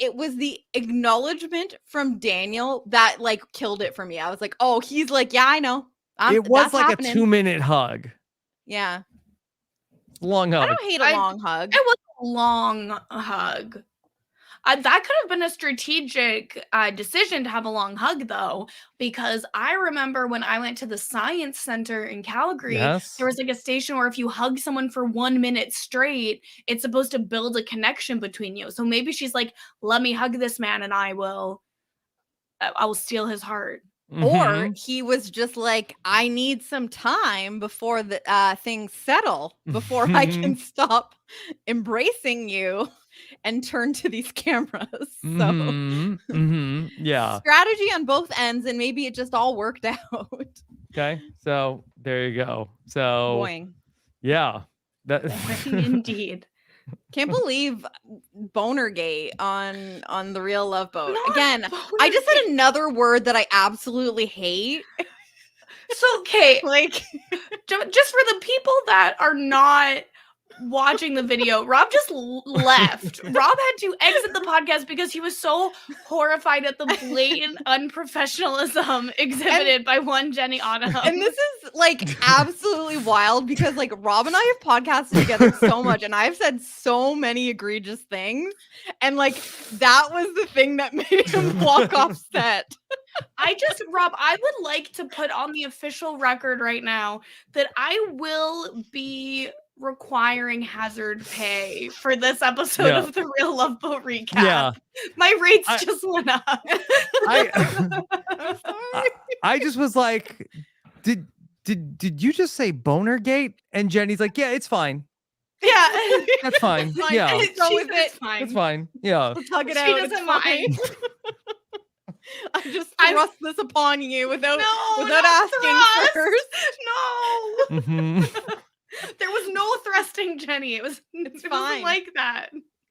S2: acknowledgement from Daniel that like killed it for me. I was like, oh, he's like, yeah, I know.
S1: It was
S2: that's
S1: like
S2: happening.
S1: a 2-minute hug.
S2: Yeah.
S1: Long
S2: I
S1: hug.
S2: don't hate a long hug.
S3: It was a long hug. That could have been a strategic decision to have a long hug, though, because I remember when I went to the Science Center in Calgary,
S1: Yes.
S3: there was like a station where if you hug someone for 1 minute straight, it's supposed to build a connection between you. So maybe she's like, let me hug this man and I will steal his heart.
S2: Or
S1: Mhm.
S2: he was just like, I need some time before the things settle, before I can stop embracing you and turn to these cameras. So
S1: Mhm. Mhm. Yeah.
S2: strategy on both ends, and maybe it just all worked out.
S1: Okay. So there you go. So
S2: Boing.
S1: yeah. That
S3: Indeed.
S2: Can't believe Bonergate on the Real Love Boat.
S3: Not
S2: Again, I just said another word that I absolutely hate.
S3: So, okay,
S2: Like,
S3: just for the people that are not watching the video. Rob just left. Rob had to exit the podcast because he was so horrified at the blatant unprofessionalism exhibited by one Jenny Autumn.
S2: And this is like absolutely wild because like Rob and I have podcasted together so much and I've said so many egregious things. And like that was the thing that made him walk off set.
S3: Rob, I would like to put on the official record right now that I will be requiring hazard pay for this episode of the Real Love Boat recap.
S1: Yeah.
S3: My rates just went up.
S1: I just was like, did you just say Bonergate? And Jenny's like, yeah, it's fine.
S3: Yeah.
S1: That's fine. Yeah.
S2: Go with it.
S3: Fine.
S1: It's fine. Yeah.
S2: Let's hug it
S3: She
S2: out.
S3: doesn't
S2: It's fine.
S3: mind.
S2: I just thrust this upon you without
S3: not
S2: asking
S3: thrust.
S2: first.
S3: No.
S1: Mhm.
S3: There was no thrusting, Jenny. It wasn't
S2: fine.
S3: like that.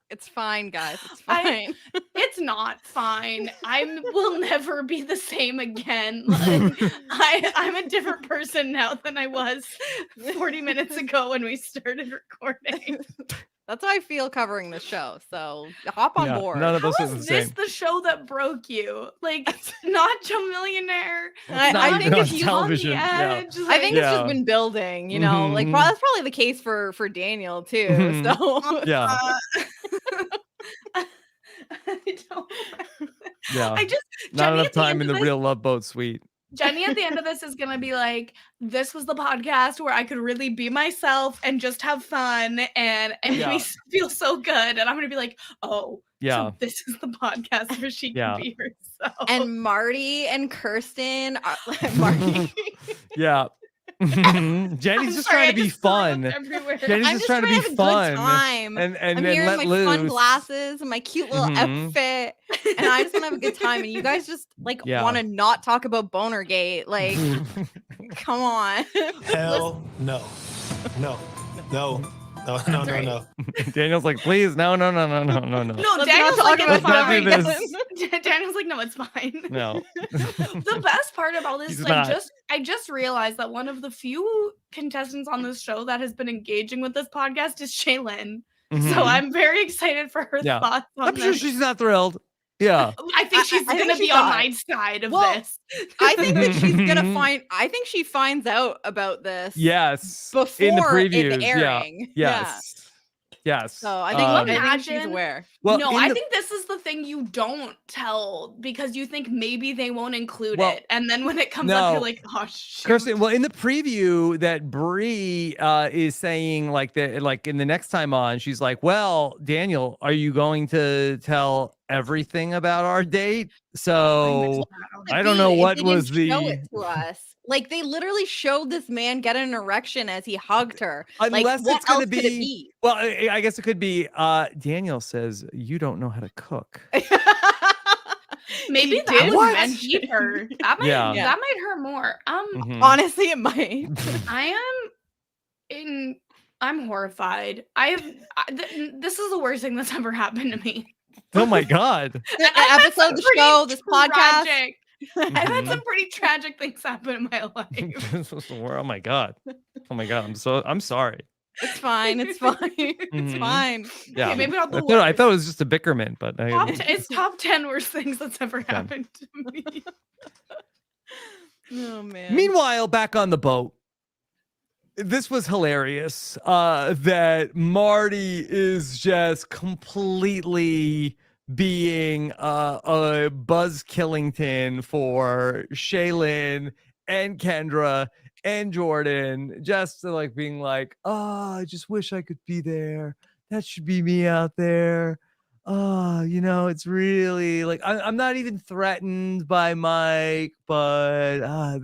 S2: It's fine, guys. It's fine.
S3: It's not fine. I will never be the same again. Like, I'm a different person now than I was 40 minutes ago when we started recording.
S2: That's how I feel covering the show. So hop on board.
S1: None of
S3: How
S1: us is
S3: is
S1: the
S3: this
S1: same.
S3: the show that broke you? Like, not Joe Millionaire.
S2: I
S1: not
S2: think
S1: even on
S2: if you
S1: television. Yeah.
S3: Edge,
S2: I think it's
S1: Yeah.
S2: just been building, you know, like
S1: Mhm.
S2: that's probably the case for Daniel too.
S1: Mhm.
S2: So
S1: Yeah.
S3: I don't.
S1: Yeah.
S3: I just
S1: Not
S3: Jenny
S1: enough
S3: at the
S1: time
S3: end
S1: in
S3: of
S1: the
S3: this-
S1: Real Love Boat suite.
S3: Jenny at the end of this is gonna be like, this was the podcast where I could really be myself and just have fun and
S1: Yeah.
S3: me feel so good. And I'm gonna be like, oh,
S1: Yeah.
S3: so this is the podcast where she
S1: Yeah.
S3: can be herself.
S2: and Marty and Kirsten are Marty.
S1: Yeah. Jenny's just trying to be fun. Jenny's
S2: I'm
S1: just trying to be
S2: have a
S1: fun.
S2: good time.
S1: And
S2: I'm
S1: then
S2: here
S1: let
S2: in my fun
S1: loose.
S2: glasses and my cute little
S1: Mhm.
S2: outfit, and I just want to have a good time. And you guys just like
S1: Yeah.
S2: want to not talk about Bonergate. Like, come on.
S5: Hell no. No. No. No. No. No. No.
S1: Daniel's like, please, no.
S3: No,
S2: Let's
S3: Daniel's
S2: not
S3: like,
S2: talk
S3: it's
S2: about
S1: not do
S3: fine.
S1: this.
S3: Daniel's like, no, it's fine.
S1: No.
S3: The best part about this,
S1: He's
S3: like,
S1: not.
S3: I just realized that one of the few contestants on this show that has been engaging with this podcast is Shaylin. So
S1: Mhm.
S3: I'm very excited for her
S1: Yeah.
S3: thoughts on
S1: I'm sure
S3: this.
S1: she's not thrilled. Yeah.
S3: I think she's
S2: I think
S3: gonna
S2: she
S3: be on
S2: thought-
S3: my side of
S2: Well,
S3: this.
S2: I think that she's gonna find. I think she finds out about this.
S1: Yes.
S2: Before
S1: in the previews.
S2: it airing. Yeah.
S1: Yes. Yes.
S2: So I think,
S1: Um,
S2: I think she's
S3: Imagine-
S2: aware.
S1: well,
S3: No,
S1: in
S3: I
S1: the-
S3: think this is the thing you don't tell because you think maybe they won't include
S1: Well,
S3: it, and then when it comes up,
S1: no.
S3: you're like, oh shit.
S1: Kirsten, well, in the preview that Bree is saying, like in the next time on, she's like, "Well, Daniel, are you going to tell everything about our date?" So I don't know
S2: If
S1: what
S2: they
S1: was
S2: didn't show
S1: the
S2: it to us. Like they literally showed this man get an erection as he hugged her. Like
S1: unless
S2: what
S1: it's going
S2: else
S1: to
S2: could it
S1: be.
S2: be?
S1: Well, I guess it could be. Daniel says you don't know how to cook.
S3: Maybe
S2: He
S3: that
S2: did
S3: was
S2: mention-
S3: meant deeper. That might,
S1: Yeah.
S3: that might hurt more.
S1: Mhm.
S2: Honestly, it might.
S3: I'm horrified. This is the worst thing that's ever happened to me.
S1: Oh my God.
S2: The
S3: I've had
S2: episode,
S3: some
S2: the
S3: pretty
S2: show, this podcast.
S3: tragic- I've had
S1: Mhm.
S3: some pretty tragic things happen in my life.
S1: Oh my God. Oh my God. I'm sorry.
S2: It's fine. It's fine. It's
S1: Mhm.
S2: fine.
S1: Yeah.
S3: Okay, maybe not the
S1: I thought it
S3: worst.
S1: was just a bickerment, but
S3: It's top 10 worst things that's ever happened to me.
S2: Oh man.
S1: Meanwhile, back on the boat, this was hilarious. That Marty is just completely being a Buzz Killington for Shaylin and Kendra and Jordan, just like being like, "Oh, I just wish I could be there. That should be me out there. Oh, it's really like I'm not even threatened by Mike, but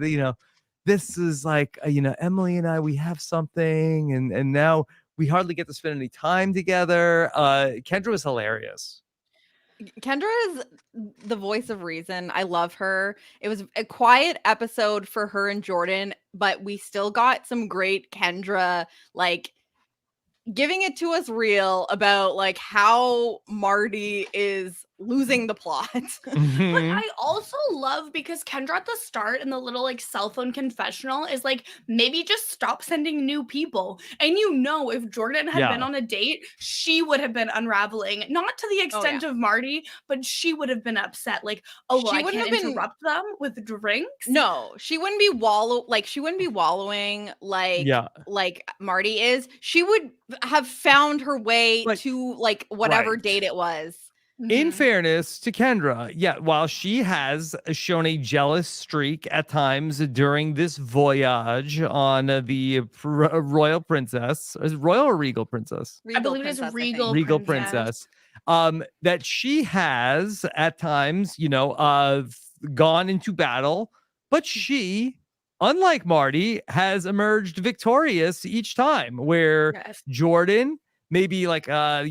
S1: this is like Emily and I, we have something, and now we hardly get to spend any time together." Kendra was hilarious.
S2: Kendra is the voice of reason. I love her. It was a quiet episode for her and Jordan, but we still got some great Kendra, like giving it to us real about like how Marty is losing the plot.
S3: But
S1: Mhm.
S3: I also love because Kendra at the start in the little like cell phone confessional is like, maybe just stop sending new people. And if Jordan had been
S1: Yeah.
S3: on a date, she would have been unraveling, not to the
S2: Oh, yeah.
S3: extent of Marty, but she would have been upset. Like, oh, well,
S2: She
S3: I
S2: wouldn't
S3: can't
S2: have been-
S3: interrupt them with drinks.
S2: No, she wouldn't be wallowing
S1: Yeah.
S2: like Marty is. She would have found her way
S1: Like,
S2: to like whatever
S1: right.
S2: date it was.
S1: In
S3: Mhm.
S1: fairness to Kendra, yeah, while she has shown a jealous streak at times during this voyage on the Royal Princess, is it Royal or Regal Princess?
S3: I believe it is
S2: Princess, I think.
S3: Regal
S1: Regal
S3: Princess.
S1: Princess, that she has at times, gone into battle, but she, unlike Marty, has emerged victorious each time. Where
S3: Yes.
S1: Jordan maybe like on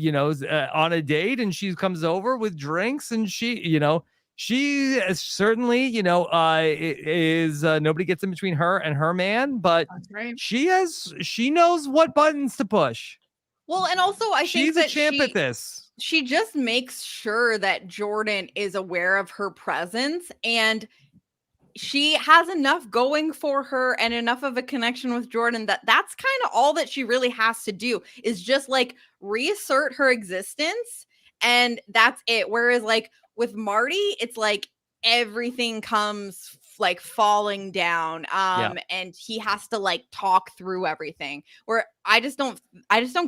S1: a date and she comes over with drinks and she is certainly is nobody gets in between her and her man, but
S3: That's right.
S1: she knows what buttons to push.
S2: Well, and also I think
S1: She's a
S2: that
S1: champ at this.
S2: she just makes sure that Jordan is aware of her presence, and she has enough going for her and enough of a connection with Jordan that's kind of all that she really has to do, is just like reassert her existence, and that's it. Whereas like with Marty, it's like everything comes like falling down, and he has to like talk through everything, where I just don't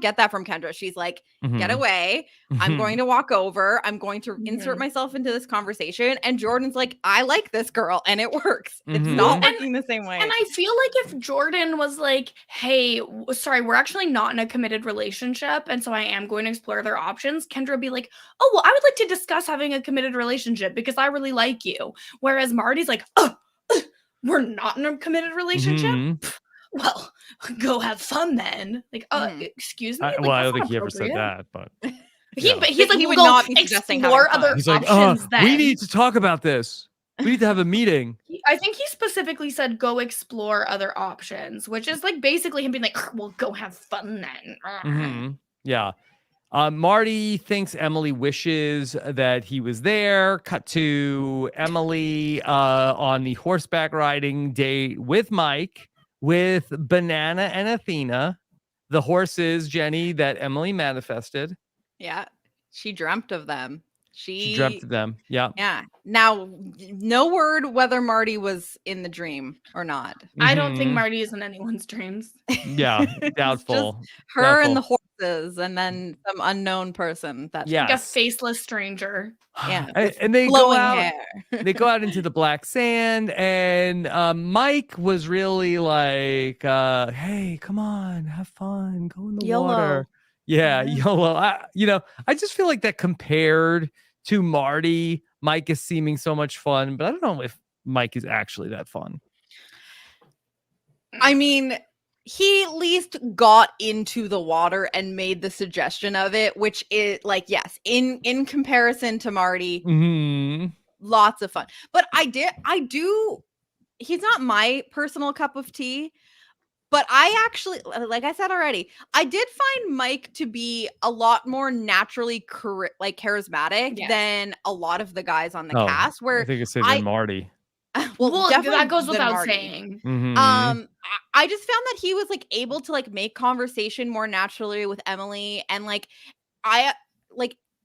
S2: get that from Kendra. She's like, get
S1: Mhm.
S2: away. I'm going to walk over. I'm going to insert
S3: Mhm.
S2: myself into this conversation. And Jordan's like, I like this girl, and it works. It's
S1: Mhm.
S2: not
S3: And-
S2: working the same way.
S3: And I feel like if Jordan was like, hey, sorry, we're actually not in a committed relationship, and so I am going to explore other options, Kendra would be like, oh, well, I would like to discuss having a committed relationship because I really like you. Whereas Marty's like, we're not in a committed relationship?
S1: Mhm.
S3: Well, go have fun then. Like, excuse me? Like,
S1: Well, I don't
S3: that's
S1: think
S3: not
S1: he ever said
S3: appropriate.
S1: that, but
S3: He,
S1: yeah.
S3: but he's
S2: But
S3: like,
S2: he
S3: we'll
S2: would
S3: go
S2: not be suggesting
S3: explore
S2: having
S3: other
S2: fun.
S1: He's like,
S3: options then.
S1: we need to talk about this. We need to have a meeting.
S3: I think he specifically said go explore other options, which is like basically him being like, well, go have fun then.
S1: Mhm. Yeah. Marty thinks Emily wishes that he was there. Cut to Emily on the horseback riding date with Mike, with Banana and Athena, the horses, Jenny, that Emily manifested.
S2: Yeah. She dreamt of them.
S1: She dreamt of them. Yeah.
S2: Yeah. Now, no word whether Marty was in the dream or not.
S3: I don't think
S1: Mhm.
S3: Marty is in anyone's dreams.
S1: Yeah.
S2: It's
S1: Doubtful.
S2: just her and the
S1: Doubtful.
S2: horses, and then some unknown person. That's
S1: Yeah.
S3: Like a
S1: Yes.
S3: faceless stranger.
S2: Yeah,
S1: And they go
S2: flowing
S1: out.
S2: hair.
S1: They go out into the black sand, and Mike was really like, hey, come on, have fun, go in the
S2: YOLO.
S1: water. Yeah,
S3: Yeah.
S1: YOLO. I just feel like that compared to Marty, Mike is seeming so much fun, but I don't know if Mike is actually that fun.
S2: I mean, he at least got into the water and made the suggestion of it, which is like, yes, in comparison to Marty,
S1: Mhm.
S2: lots of fun. But I do, he's not my personal cup of tea, but I actually, like I said already, I did find Mike to be a lot more naturally charismatic
S3: Yes.
S2: than a lot of the guys on the
S1: Oh,
S2: cast,
S1: I
S2: where
S1: think it's than
S2: I-
S1: Marty.
S3: Well,
S2: definitely
S3: that goes
S2: than
S3: without
S2: Marty.
S3: saying.
S1: Mhm.
S2: I just found that he was like able to like make conversation more naturally with Emily, and like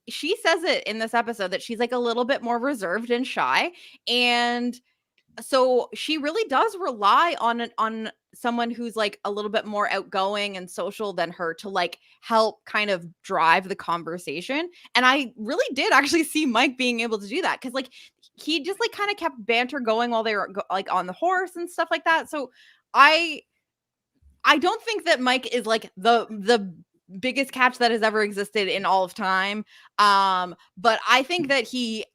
S2: she says it in this episode that she's like a little bit more reserved and shy, and so she really does rely on someone who's like a little bit more outgoing and social than her to like help kind of drive the conversation. And I really did actually see Mike being able to do that, because like he just like kind of kept banter going while they were like on the horse and stuff like that. So I don't think that Mike is like the biggest catch that has ever existed in all of time. But I think that he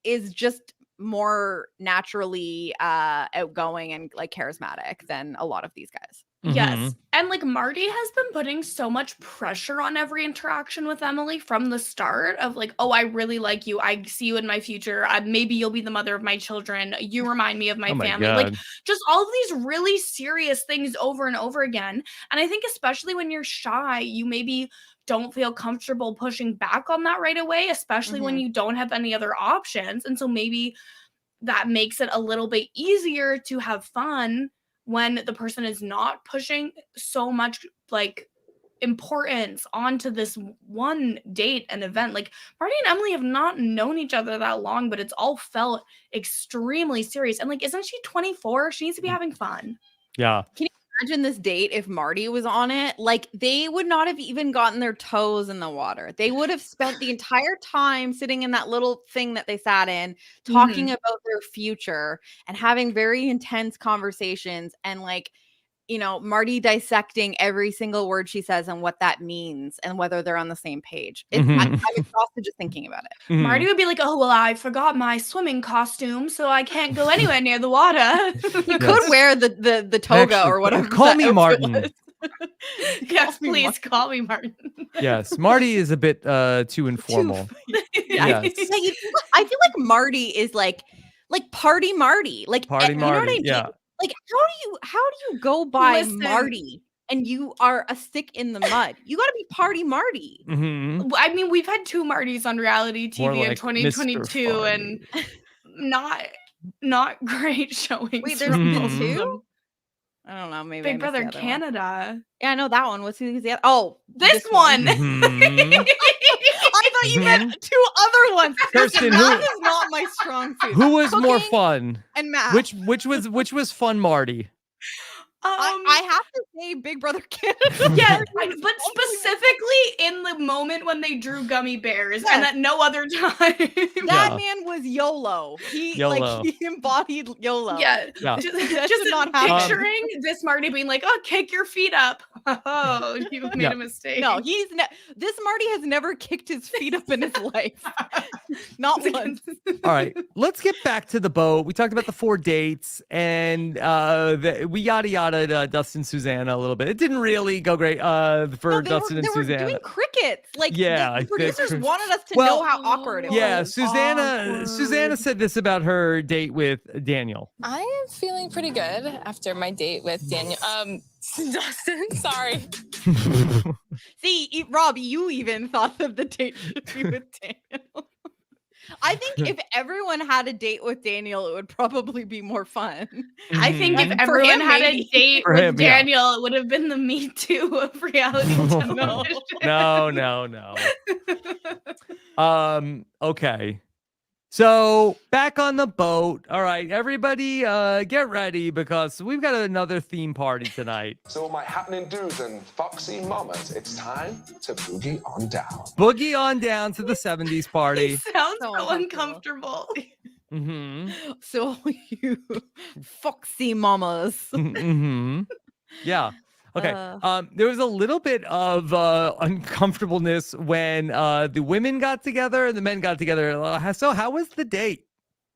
S2: is just more naturally outgoing and like charismatic than a lot of these guys.
S3: Yes.
S1: Mhm.
S3: And like Marty has been putting so much pressure on every interaction with Emily from the start of like, oh, I really like you. I see you in my future. Maybe you'll be the mother of my children. You remind me of my
S1: Oh my
S3: family. Like
S1: God.
S3: just all of these really serious things over and over again. And I think especially when you're shy, you maybe don't feel comfortable pushing back on that right away, especially when you don't have any other options. And so maybe that makes it a little bit easier to have fun when the person is not pushing so much like importance onto this one date and event. Like Marty and Emily have not known each other that long, but it's all felt extremely serious. And like, isn't she 24? She needs to be having fun.
S1: Yeah.
S2: Can you imagine this date if Marty was on it? Like, they would not have even gotten their toes in the water. They would have spent the entire time sitting in that little thing that they sat in, talking about their future and having very intense conversations, and like, you know, Marty dissecting every single word she says and what that means and whether they're on the same page. I'm exhausted just thinking about it.
S3: Marty would be like, oh, well, I forgot my swimming costume, so I can't go anywhere near the water.
S2: You could wear the toga or whatever.
S1: Call me Martin.
S3: Yes, please call me Martin.
S1: Yes, Marty is a bit too informal. Yes.
S2: I feel like Marty is like party Marty. Like
S1: Party
S2: you know what I
S1: Marty,
S2: mean?
S1: yeah.
S2: Like how do you go by
S3: Listen.
S2: Marty and you are a stick in the mud? You got to be party Marty.
S1: Mhm.
S3: I mean, we've had 2 Martys on reality
S1: More
S3: TV in
S1: like
S3: 2022
S1: Mr.
S3: and not great showings.
S2: Wait, there's
S3: from
S2: been
S3: both of
S2: 2?
S3: them.
S2: I don't know. Maybe I
S3: Big
S2: missed
S3: Brother
S2: the other one.
S3: Canada.
S2: Yeah, I know that one. What's the other? Oh,
S3: This one.
S1: Mhm.
S2: I thought you meant 2 other ones.
S1: Kirsten,
S2: That
S1: who-
S2: is not my strong suit.
S1: Who was more
S2: Cooking
S1: fun?
S2: and math.
S1: Which was fun, Marty?
S2: I have to say Big Brother Canada.
S3: Yeah, but specifically in the moment when they drew gummy bears, and at no other time.
S2: That man was YOLO. He embodied YOLO.
S3: Yeah,
S1: Yeah.
S3: just
S2: did not happen.
S3: picturing this Marty being like, "Oh, kick your feet up." Oh, you made
S1: Yeah.
S3: a mistake.
S2: No, this Marty has never kicked his feet up in his life. Not once.
S1: All right, let's get back to the boat. We talked about the 4 dates, and we yada yada Dustin Susanna a little bit. It didn't really go great for Dustin and
S2: they were
S1: Susanna.
S2: doing crickets. Like,
S1: Yeah,
S2: the producers
S1: think-
S2: wanted us to
S1: Well,
S2: know how awkward it
S1: Yeah,
S2: was.
S1: Susanna said this about her date with Daniel.
S6: I am feeling pretty good after my date with Daniel. Dustin, sorry.
S2: See, Rob, you even thought that the date should be with Daniel. I think if everyone had a date with Daniel, it would probably be more fun.
S3: I think if
S2: For
S3: everyone
S2: him,
S3: had
S2: maybe.
S3: a date
S1: For
S3: with
S1: him, yeah.
S3: Daniel, it would have been the Me Too of reality television.
S1: No. Okay. So back on the boat. All right, everybody, get ready because we've got another theme party tonight.
S8: So all my happening dudes and foxy mamas, it's time to boogie on down.
S1: Boogie on down to the 70s party.
S3: It sounds
S2: So
S3: so uncomfortable.
S1: Mm-hmm.
S2: So you foxy mamas.
S1: Mm-hmm. Yeah. Okay. There was a little bit of uncomfortableness when the women got together and the men got together. So how was the date?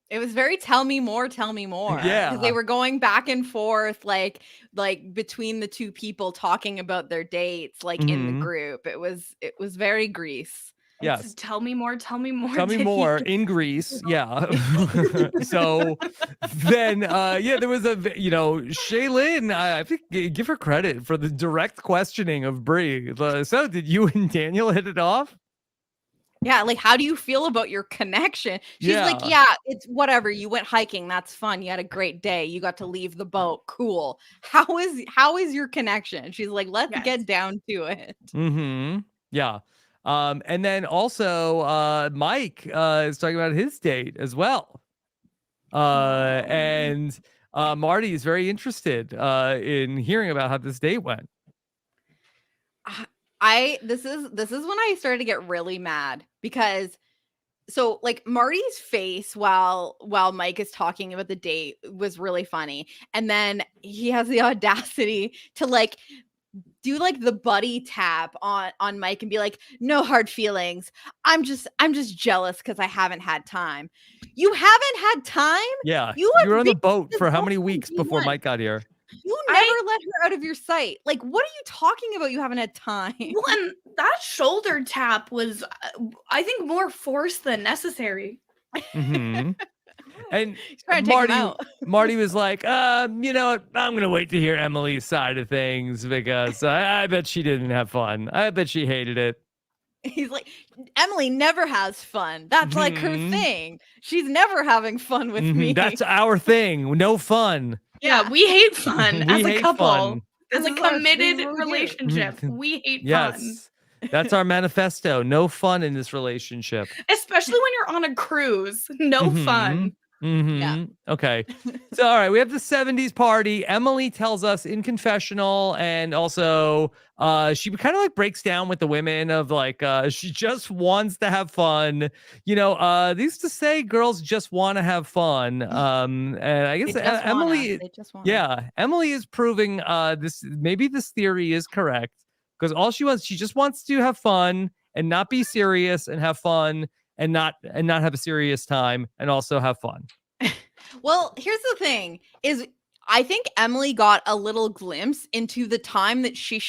S2: It was very tell me more.
S1: Yeah.
S2: 'Cause they were going back and forth like between the 2 people talking about their dates, like in the group. It was very Grease.
S1: Yes.
S3: Tell me more. Tell me more.
S1: Tell me more in Greece. Yeah. So then, there was Shaylin, I think give her credit for the direct questioning of Brie. So did you and Daniel hit it off?
S2: Yeah, like how do you feel about your connection? She's like, yeah, it's whatever. You went hiking, that's fun. You had a great day. You got to leave the boat. Cool. How is your connection? She's like, let's get down to it.
S1: Mm-hmm. Yeah. And then also Mike is talking about his date as well. And Marty is very interested in hearing about how this date went.
S2: This is when I started to get really mad because so like Marty's face while Mike is talking about the date was really funny. And then he has the audacity to like do like the buddy tap on Mike and be like, no hard feelings. I'm just jealous because I haven't had time. You haven't had time?
S1: Yeah.
S2: You
S1: were on the
S2: been
S1: boat
S2: this
S1: for how
S2: whole
S1: many
S2: thing
S1: weeks
S2: you
S1: before
S2: want.
S1: Mike got here?
S2: You never let her out of your sight. Like, what are you talking about? You haven't had time.
S3: Well, and that shoulder tap was, I think, more forced than necessary.
S1: Mm-hmm. And
S2: He's trying to take him
S1: Marty,
S2: out.
S1: Marty was like, you know what? I'm gonna wait to hear Emily's side of things because I bet she didn't have fun. I bet she hated it.
S2: He's like, Emily never has fun. That's like her
S1: Mhm.
S2: thing. She's never having fun with me.
S1: That's our thing. No fun.
S3: Yeah, we hate fun
S1: We
S3: as a
S1: hate
S3: couple.
S1: fun.
S3: As
S2: This
S3: a
S2: is our- this is
S3: committed
S2: what we do.
S3: relationship, we hate fun.
S1: Yes. That's our manifesto. No fun in this relationship.
S3: Especially when you're on a cruise. No fun.
S2: Yeah.
S1: Okay. So, all right, we have the 70s party. Emily tells us in confessional, and also she kind of like breaks down with the women of like she just wants to have fun. You know, they used to say girls just want to have fun. And I guess
S2: They just
S1: Emily,
S2: They just wanna.
S1: yeah, Emily is proving this. Maybe this theory is correct because all she just wants to have fun and not be serious and have fun and not have a serious time and also have fun.
S2: Well, here's the thing: is I think Emily got a little glimpse into the time that she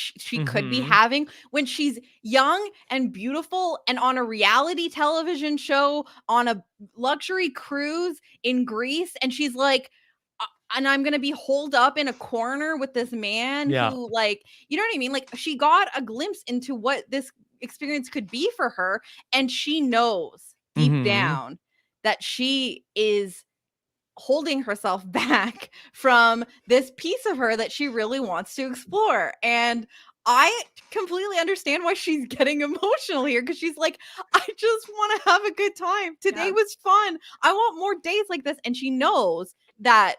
S2: could be
S1: Mhm.
S2: having when she's young and beautiful and on a reality television show on a luxury cruise in Greece, and she's like, and I'm gonna be holed up in a corner with this man
S1: Yeah.
S2: who, like, you know what I mean? Like, she got a glimpse into what this experience could be for her, and she knows deep
S1: Mhm.
S2: down that she is holding herself back from this piece of her that she really wants to explore. And I completely understand why she's getting emotional here, because she's like, I just want to have a good time. Today
S3: Yeah.
S2: was fun. I want more days like this. And she knows that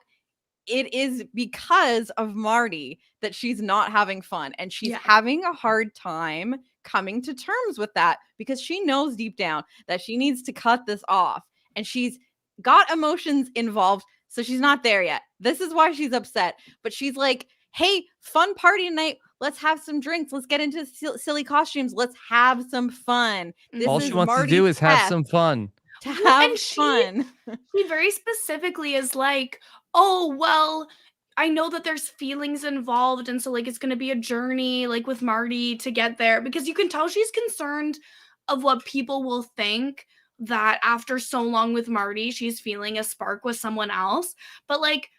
S2: it is because of Marty that she's not having fun, and she's
S3: Yeah.
S2: having a hard time coming to terms with that because she knows deep down that she needs to cut this off, and she's got emotions involved, so she's not there yet. This is why she's upset, but she's like, hey, fun party tonight, let's have some drinks, let's get into silly costumes, let's have some fun. This
S1: All
S2: is
S1: she wants to
S2: Marty's
S1: do is have
S2: test
S1: some fun.
S2: to
S3: Well,
S2: have
S3: and she-
S2: fun.
S3: He very specifically is like, oh, well, I know that there's feelings involved. And so, like, it's going to be a journey, like, with Marty to get there. Because you can tell she's concerned of what people will think that after so long with Marty, she's feeling a spark with someone else. But, like,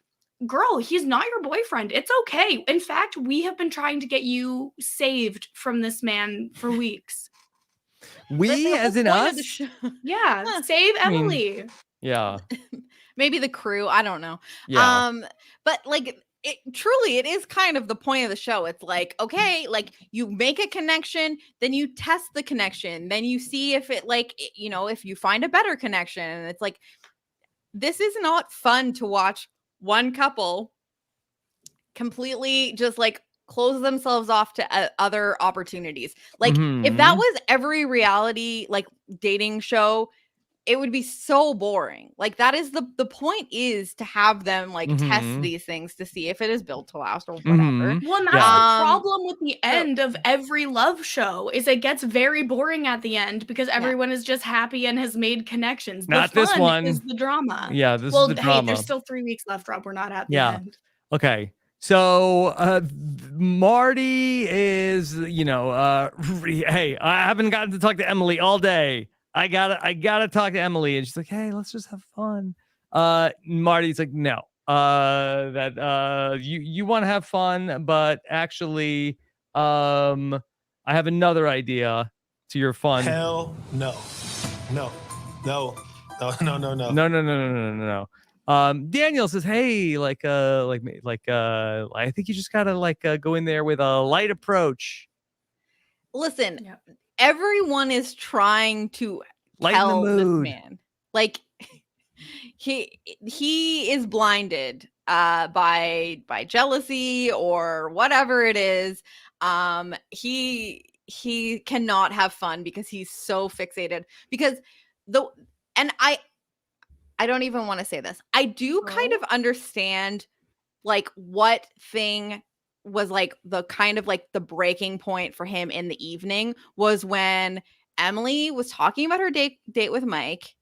S3: girl, he's not your boyfriend. It's okay. In fact, we have been trying to get you saved from this man for weeks.
S1: We,
S2: The whole
S1: as in
S2: point of the
S1: us?
S2: show-
S3: Yeah,
S2: Huh.
S3: save
S1: I mean,
S3: Emily.
S1: Yeah.
S2: Maybe the crew, I don't know.
S1: Yeah.
S2: But like, it truly, it is kind of the point of the show. It's like, okay, like, you make a connection, then you test the connection, then you see if it, like, you know, if you find a better connection. And it's like, this is not fun to watch one couple completely just like close themselves off to other opportunities. Like, if that
S1: Mhm.
S2: was every reality like dating show, it would be so boring. Like, that is the point, is to have them like test
S1: Mhm.
S2: these things to see if it is built to last or whatever.
S1: Mhm.
S3: Well, and that's
S1: Yeah.
S3: the problem with the end of every love show is it gets very boring at the end because everyone is just happy and has made connections.
S1: Not
S3: the
S1: this
S3: fun
S1: one.
S3: is the drama.
S1: Yeah, this
S3: Well,
S1: is the
S3: hey,
S1: drama.
S3: there's still 3 weeks left, Rob. We're not at the
S1: Yeah.
S3: end.
S1: Okay. So Marty is, you know, hey, I haven't gotten to talk to Emily all day. I gotta talk to Emily. And she's like, hey, let's just have fun. Marty's like, no, that you want to have fun, but actually, I have another idea to your fun.
S5: Hell no. No. No. No, no, no, no.
S1: No. Daniel says, hey, I think you just gotta go in there with a light approach.
S2: Listen,
S3: Yeah.
S2: everyone is trying to
S1: Lighten the
S2: tell this
S1: mood.
S2: man, like, he is blinded by jealousy or whatever it is. He cannot have fun because he's so fixated, because and I don't even want to say this. I do kind of understand like what thing was like the kind of like the breaking point for him in the evening was when Emily was talking about her date with Mike,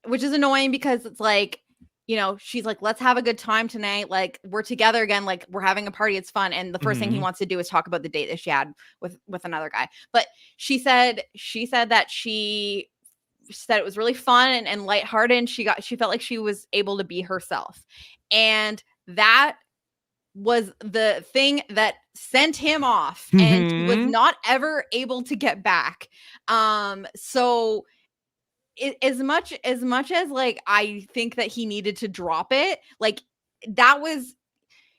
S2: which is annoying because it's like, you know, she's like, let's have a good time tonight, like, we're together again, like, we're having a party, it's fun, and the first thing he
S1: Mhm.
S2: wants to do is talk about the date that she had with another guy. But she said that she said it was really fun and lighthearted, and she felt like she was able to be herself. And that was the thing that sent him off, and he was not ever able to get back. So as much as like I think that he needed to drop it, like that was,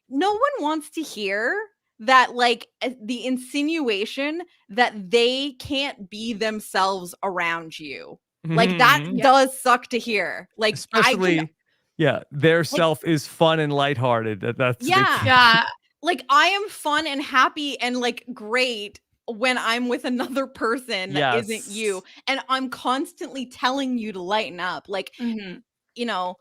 S2: no one wants to hear that, like the insinuation that they can't be themselves around you. Like that does suck to hear. Like
S1: especially their self is fun and lighthearted. That's
S3: Yeah.
S2: Like I am fun and happy and like great when I'm with another person that isn't you, and I'm constantly telling you to lighten up. Like, you know,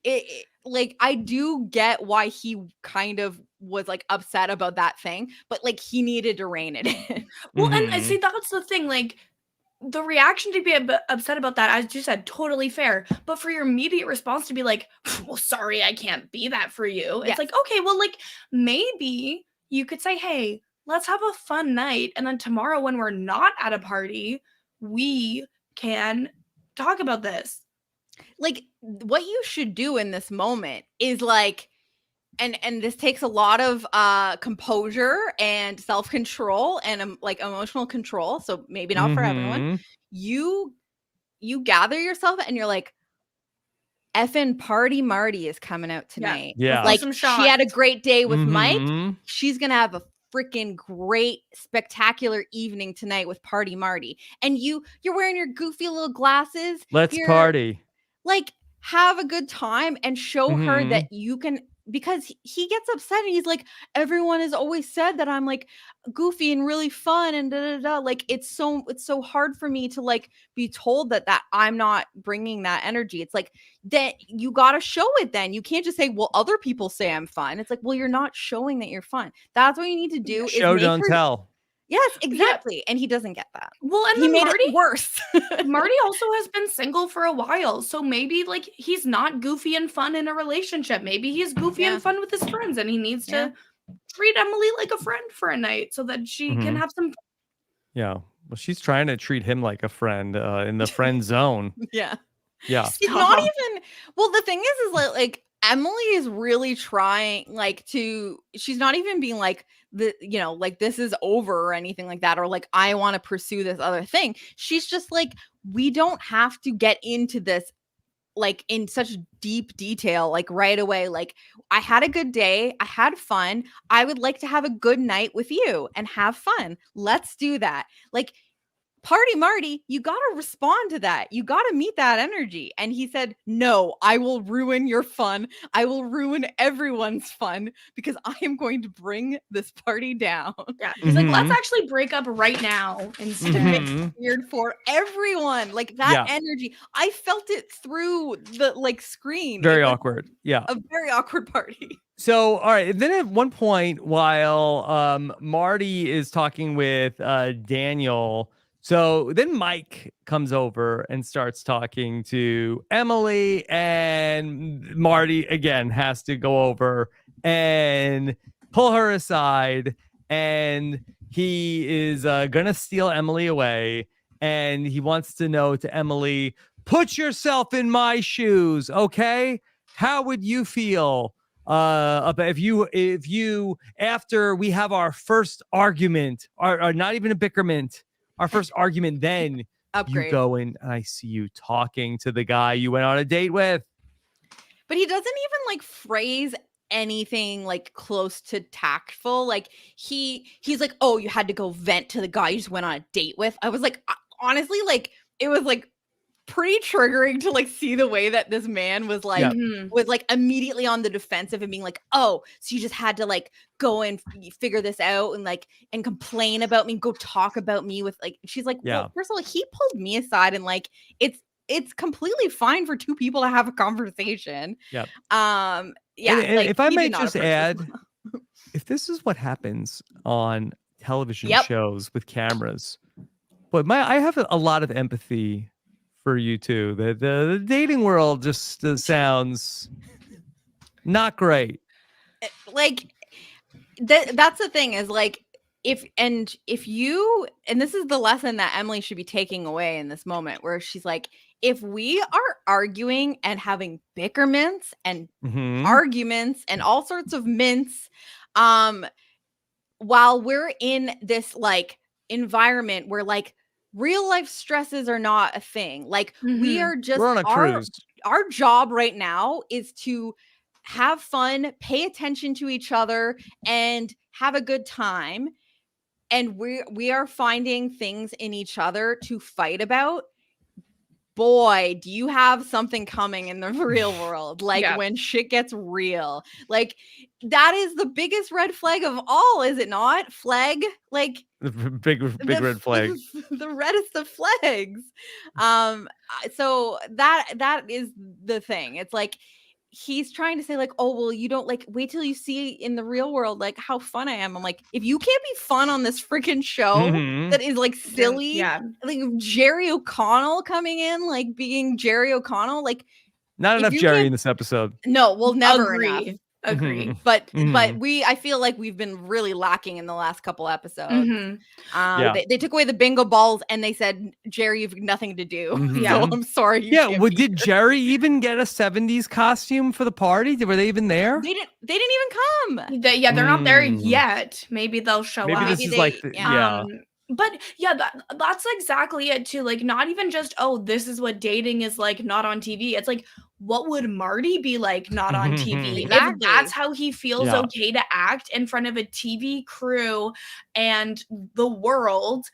S2: it like I do get why he kind of was like upset about that thing, but like he needed to rein it in.
S3: Well, and I see that's the thing, like the reaction to be upset about that, as you said, totally fair. But for your immediate response to be like, well, sorry, I can't be that for you. It's like, okay, well, like maybe you could say, hey, let's have a fun night. And then tomorrow when we're not at a party, we can talk about this.
S2: Like what you should do in this moment is like, and this takes a lot of composure and self-control and like emotional control, so maybe not for everyone. You gather yourself and you're like, effing Party Marty is coming out tonight. Like she had a great day with Mike, she's gonna have a freaking great spectacular evening tonight with Party Marty. And you're wearing your goofy little glasses,
S1: let's party,
S2: like have a good time and show her that you can, because he gets upset and he's like, everyone has always said that I'm like goofy and really fun and da da da. Like it's so hard for me to like be told that I'm not bringing that energy. It's like that you got to show it. Then you can't just say, well, other people say I'm fun. It's like, well, you're not showing that you're fun. That's what you need to do.
S1: Show don't tell.
S2: Yes, exactly. Yeah. And he doesn't get that.
S3: Well, and
S2: he made it worse.
S3: Marty also has been single for a while. So maybe like he's not goofy and fun in a relationship. Maybe he's goofy and fun with his friends, and he needs to treat Emily like a friend for a night so that she can have some fun.
S1: Yeah. Well, she's trying to treat him like a friend in the friend zone.
S2: Yeah.
S1: It's
S2: not even, well, the thing is like Emily is really trying like she's not even being like like this is over or anything like that, or like I want to pursue this other thing. She's just like, we don't have to get into this like in such deep detail like right away. Like I had a good day, I had fun, I would like to have a good night with you and have fun. Let's do that. Like Party Marty, you got to respond to that. You got to meet that energy. And he said, no, I will ruin your fun. I will ruin everyone's fun because I am going to bring this party down.
S3: Yeah. He's like, let's actually break up right now instead.
S2: To make it weird for everyone. Like that energy. I felt it through the like screen.
S1: Very awkward. Yeah.
S2: A very awkward party.
S1: So, all right. Then at one point while Marty is talking with Daniel, so then Mike comes over and starts talking to Emily, and Marty again has to go over and pull her aside, and he is gonna steal Emily away, and he wants to know to Emily, put yourself in my shoes, okay? How would you feel about if you after we have our first argument, or not even a bickerment, our first argument, then
S2: Upgrade.
S1: You go and I see you talking to the guy you went on a date with.
S2: But he doesn't even like phrase anything like close to tactful. Like he's like, oh, you had to go vent to the guy you just went on a date with. I was like, honestly, like it was like pretty triggering to like see the way that this man was like was like immediately on the defensive and being like, oh, so you just had to like go and figure this out and like and complain about me, go talk about me with like, she's like, well, first of all, he pulled me aside and like it's completely fine for two people to have a conversation.
S1: And
S2: like,
S1: if I might just add, if this is what happens on television shows with cameras, but I have a lot of empathy for you too. The dating world just sounds not great.
S2: Like that's the thing is like if you, and this is the lesson that Emily should be taking away in this moment, where she's like, if we are arguing and having bickerments and
S1: Mhm.
S2: arguments and all sorts of mints, while we're in this like environment where like real life stresses are not a thing, like we
S3: Mhm.
S2: are just
S1: We're on a cruise.
S2: our job right now is to have fun, pay attention to each other, and have a good time. And we are finding things in each other to fight about. Boy, do you have something coming in the real world. Like
S3: Yeah.
S2: when shit gets real. Like that is the biggest red flag of all, is it not? Flag? Like
S1: The big red flag.
S2: the reddest of flags. So that is the thing. It's like he's trying to say like, oh well, you don't like, wait till you see in the real world like how fun I am. I'm like, if you can't be fun on this freaking show
S1: Mhm.
S2: that is like silly,
S3: Yeah.
S2: like Jerry O'Connell coming in like being Jerry O'Connell, like
S1: Not
S2: if
S1: enough
S2: you
S1: Jerry
S2: can't-
S1: in this episode.
S2: no, well, never
S3: Agree.
S2: enough.
S3: Agree.
S1: Mhm.
S2: But
S1: Mhm.
S2: I feel like we've been really lacking in the last couple episodes.
S3: Mhm.
S1: Yeah.
S2: They took away the bingo balls and they said, Jerry, you've nothing to do.
S1: Mhm.
S2: So I'm sorry. You
S1: Yeah,
S2: can't
S1: well,
S2: be
S1: did
S2: here."
S1: Jerry even get a 70s costume for the party? Were they even there?
S2: They didn't even come.
S3: They're not there
S1: Mm.
S3: yet. Maybe they'll show
S1: Maybe
S3: up.
S1: this is like yeah.
S3: But yeah, that's exactly it too. Like, not even just, oh, this is what dating is like, not on TV. It's like, what would Marty be like not on TV?
S2: Exactly.
S3: If that's how he feels
S1: Yeah.
S3: okay to act in front of a TV crew and the world,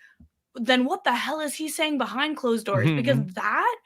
S3: then what the hell is he saying behind closed doors? Because that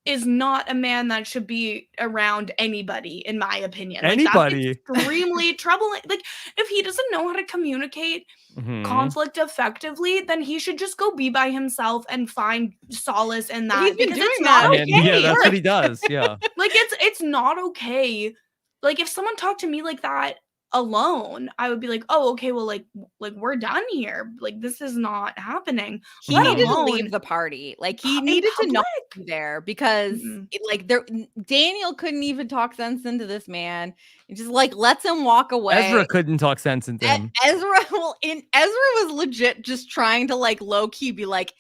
S3: is not a man that should be around anybody, in my opinion. Like,
S1: Anybody.
S3: that's extremely troubling. Like, if he doesn't know how to communicate
S1: Mhm.
S3: conflict effectively, then he should just go be by himself and find solace in that.
S2: He's been
S3: because
S2: doing
S3: it's not
S2: that.
S3: okay.
S1: And yeah, that's what he does. Yeah.
S3: Like, it's not okay. Like, if someone talked to me like that alone, I would be like, oh, okay, well, like we're done here. Like, this is not happening.
S2: He
S3: Let
S2: needed to
S3: alone
S2: leave the party. Like he
S3: in
S2: needed to not
S3: public.
S2: be there because
S3: Mm-mm.
S2: Daniel couldn't even talk sense into this man. It just like lets him walk away.
S1: Ezra couldn't talk sense into him.
S2: Ezra was legit just trying to like low key be like,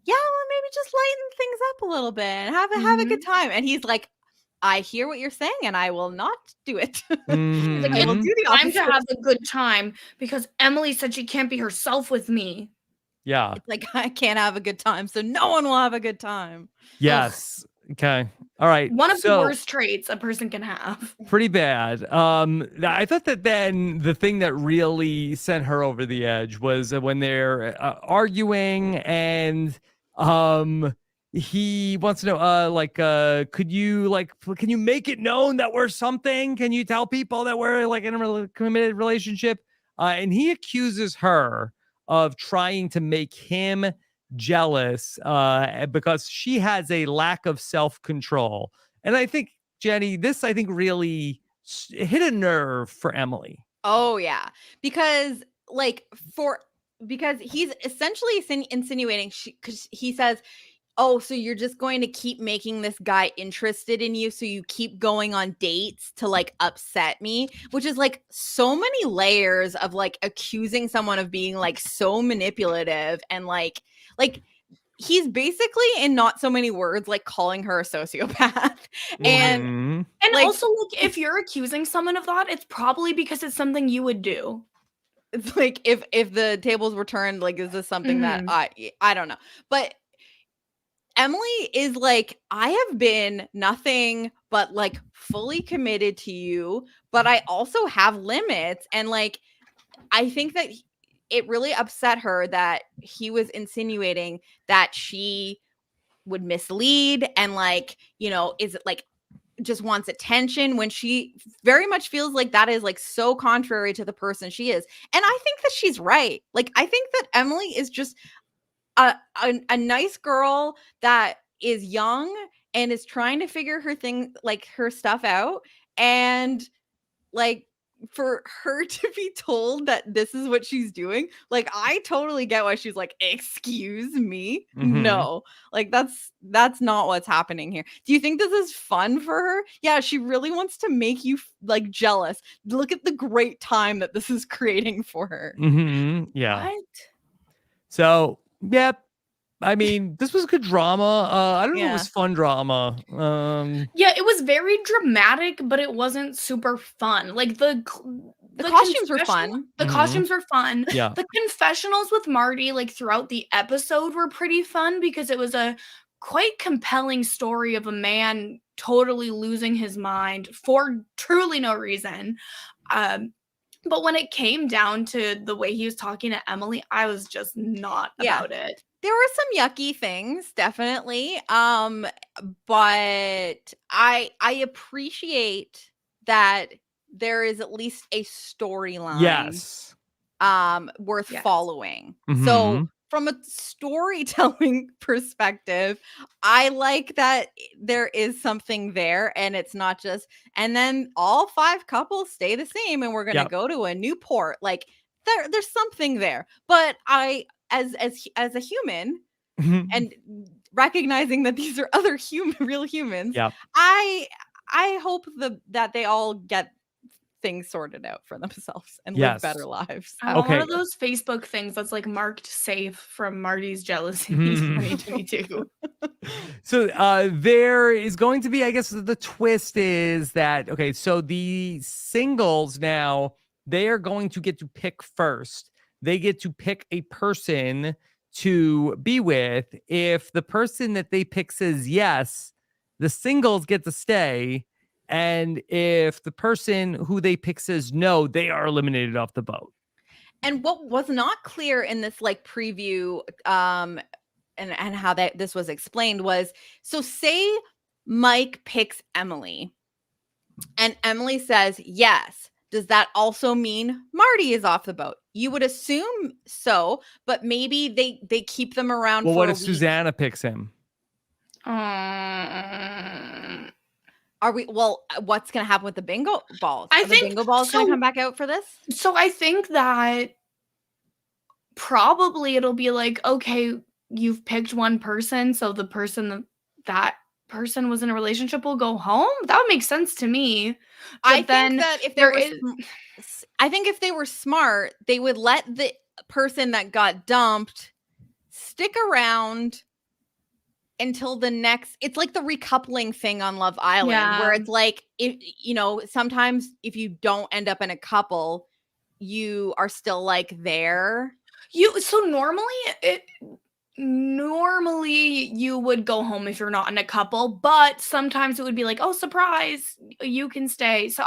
S2: yeah, well, maybe just lighten things up a little bit and have a good time. And he's like, I hear what you're saying, and I will not do it. He's like, I will
S1: Mhm.
S2: do the
S3: Time to
S2: opposite.
S3: have a good time because Emily said she can't be herself with me.
S1: Yeah.
S2: It's like I can't have a good time, so no one will have a good time.
S1: Yes. Okay. All right.
S3: One of the
S1: So,
S3: worst traits a person can have.
S1: pretty bad. I thought that then the thing that really sent her over the edge was when they're arguing and he wants to know can you make it known that we're something? Can you tell people that we're like in a committed relationship? And he accuses her of trying to make him jealous because she has a lack of self-control. And I think, Jenny, this I think really hit a nerve for Emily.
S2: Oh yeah, because he's essentially insinuating because he says, oh, so you're just going to keep making this guy interested in you, so you keep going on dates to like upset me, which is like so many layers of like accusing someone of being like so manipulative and like he's basically, in not so many words, like calling her a sociopath. And
S1: Mhm.
S3: And
S2: like,
S3: also, like, if you're accusing someone of that, it's probably because it's something you would do.
S2: it's like if the tables were turned, like, is this something that I don't know. But Emily is like, I have been nothing but like fully committed to you, but I also have limits. And like, I think that it really upset her that he was insinuating that she would mislead and like, is it like just wants attention when she very much feels like that is like so contrary to the person she is. And I think that she's right. Like, I think that Emily is just a nice girl that is young and is trying to figure her stuff out. And like, for her to be told that this is what she's doing, like, I totally get why she's like, excuse me. No, like that's not what's happening here. Do you think this is fun for her? Yeah, she really wants to make you like jealous. Look at the great time that this is creating for her.
S1: Yeah.
S3: What?
S1: So, yep. I mean, this was good drama. I don't know if it
S2: Yeah.
S1: was fun drama.
S3: Yeah, it was very dramatic, but it wasn't super fun. Like the
S2: costumes were
S3: confessional-
S2: fun.
S3: The
S1: Mhm.
S3: costumes were fun.
S1: Yeah.
S3: The confessionals with Marty, like throughout the episode, were pretty fun because it was a quite compelling story of a man totally losing his mind for truly no reason. But when it came down to the way he was talking to Emily, I was just not
S2: Yeah.
S3: about it.
S2: There were some yucky things, definitely. But I appreciate that there is at least a storyline
S1: Yes.
S2: worth
S3: Yes.
S2: following.
S1: Mhm.
S2: So from a storytelling perspective, I like that there is something there and it's not just and then all 5 couples stay the same and we're going to
S1: Yep.
S2: go to a new port. Like there's something there. But I as a human and recognizing that these are other real humans,
S1: Yep.
S2: I hope that they all get things sorted out for themselves and live
S1: Yes.
S2: better lives.
S3: I want one
S1: Okay.
S3: of those Facebook things that's like marked safe from Marty's jealousy in 2022.
S1: So there is going to be, I guess the twist is that, okay, so the singles now, they are going to get to pick first. They get to pick a person to be with. If the person that they pick says yes, the singles get to stay. And if the person who they pick says no, they are eliminated off the boat.
S2: And what was not clear in this like preview and how this was explained was, so say Mike picks Emily and Emily says yes, does that also mean Marty is off the boat? You would assume so, but maybe they keep them around
S1: Well,
S2: for
S1: what
S2: a
S1: if
S2: week.
S1: Susanna picks him?
S2: Are we what's going to happen with the bingo balls?
S3: I
S2: Are the
S3: think
S2: bingo balls going
S3: so.
S2: to come back out for this?
S3: So I think that probably it'll be like, okay, you've picked one person, so the person that person was in a relationship will go home. That would make sense to me. But
S2: I
S3: then
S2: think that if they
S3: there
S2: were
S3: is
S2: I think if they were smart, they would let the person that got dumped stick around until the next. It's like the recoupling thing on Love Island where
S3: Yeah.
S2: it's like, if sometimes if you don't end up in a couple, you are still like there.
S3: Normally you would go home if you're not in a couple, but sometimes it would be like, oh, surprise, you can stay. So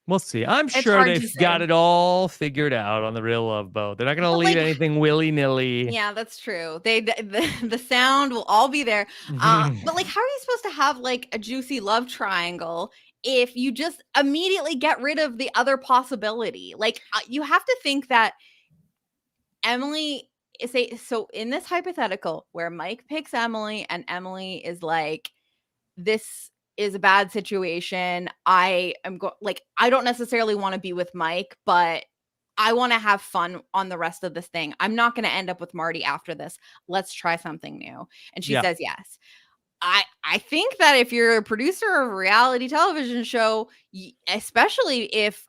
S1: We'll see. I'm
S3: It's
S1: sure
S3: hard to
S1: they've got
S3: say.
S1: it all figured out on the Real Love Boat. They're not going to
S2: But,
S1: leave
S2: like,
S1: anything willy-nilly.
S2: Yeah, that's true. The sound will all be there. But like, how are you supposed to have like a juicy love triangle if you just immediately get rid of the other possibility? Like, you have to think that Emily so in this hypothetical where Mike picks Emily and Emily is like, this is a bad situation. I don't necessarily want to be with Mike, but I want to have fun on the rest of this thing. I'm not going to end up with Marty after this. Let's try something new. And she says yes. I think that if you're a producer of a reality television show, especially if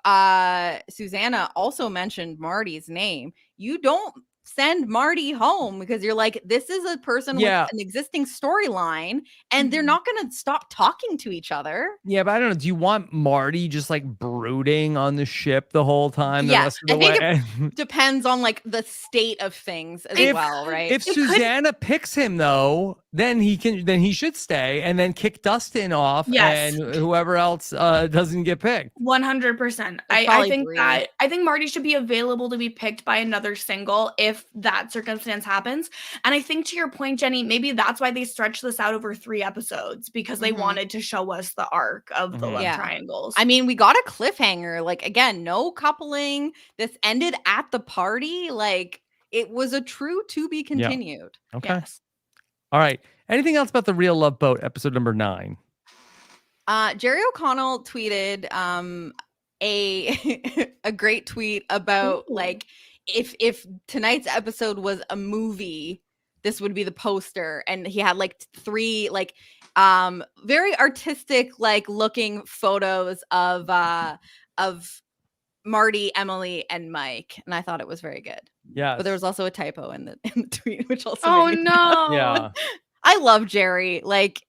S2: Susanna also mentioned Marty's name, you don't send Marty home because you're like, this is a person with an existing storyline and they're not going to stop talking to each other.
S1: Yeah, but I don't know. Do you want Marty just like brooding on the ship the whole time?
S2: Yeah,
S1: The rest of the way?
S2: it depends on like the state of things as well, right?
S1: If Susanna picks him though, then he should stay and then kick Dustin off and whoever else doesn't get picked.
S3: 100%. I think Marty should be available to be picked by another single if that circumstance happens. And I think to your point, Jenny, maybe that's why they stretched this out over 3 episodes because they wanted to show us the arc of the love triangles.
S2: I mean, we got a cliffhanger. Like, again, no coupling. This ended at the party. Like, it was a true to be continued.
S1: Yeah. Okay. Yes. All right. Anything else about the Real Love Boat episode number 9?
S2: Jerry O'Connell tweeted a great tweet about like if tonight's episode was a movie, this would be the poster, and he had like 3 like very artistic like looking photos of Marty, Emily, and Mike, and I thought it was very good.
S1: Yes.
S2: But there was also a typo in the tweet, which also
S3: Oh
S2: made me
S3: no.
S1: Yeah.
S2: I love Jerry. Like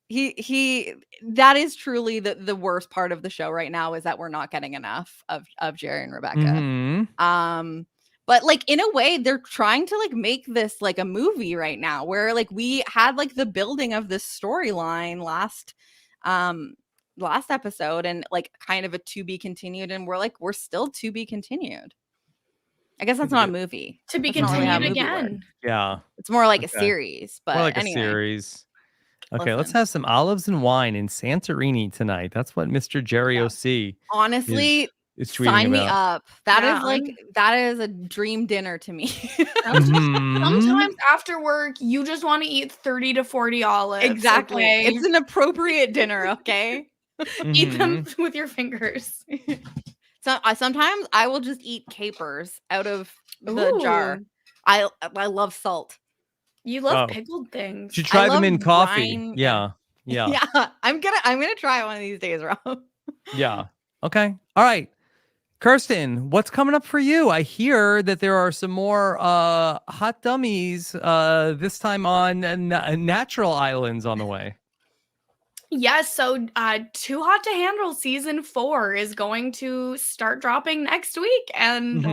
S2: he that is truly the worst part of the show right now is that we're not getting enough of Jerry and Rebecca.
S1: Mhm.
S2: But like in a way they're trying to like make this like a movie right now where like we had like the building of this storyline last episode and like kind of a to be continued, and we're still to be continued. I guess that's not a movie.
S3: To be
S2: That's not really how a
S3: continued
S2: movie works.
S3: again.
S1: Yeah.
S2: It's more like a
S1: Okay.
S2: series, but
S1: More like
S2: anyway.
S1: a series. Okay, let's
S2: Listen.
S1: have some olives and wine in Santorini tonight. That's what Mr. Jerry OC
S2: Honestly,
S1: is tweeting
S2: sign me
S1: about.
S2: up. That
S3: Yeah,
S2: is like that is a dream dinner to me.
S1: Mhm.
S3: Sometimes after work, you just want to eat 30 to 40 olives.
S2: Exactly.
S3: Okay?
S2: It's an appropriate dinner, okay?
S3: Eat them
S1: Mhm.
S3: with your fingers.
S2: So sometimes I will just eat capers out of the jar.
S3: Ooh.
S2: I love salt.
S3: You love
S1: Oh.
S3: pickled things.
S1: You should try them
S2: love
S1: in coffee.
S2: brine-
S1: Yeah. Yeah.
S2: Yeah, I'm gonna try it one of these days, Rob.
S1: Yeah. Okay. All right. Kirsten, what's coming up for you? I hear that there are some more hot dummies this time on natural islands on the way.
S3: Yes, so Too Hot to Handle season 4 is going to start dropping next week, and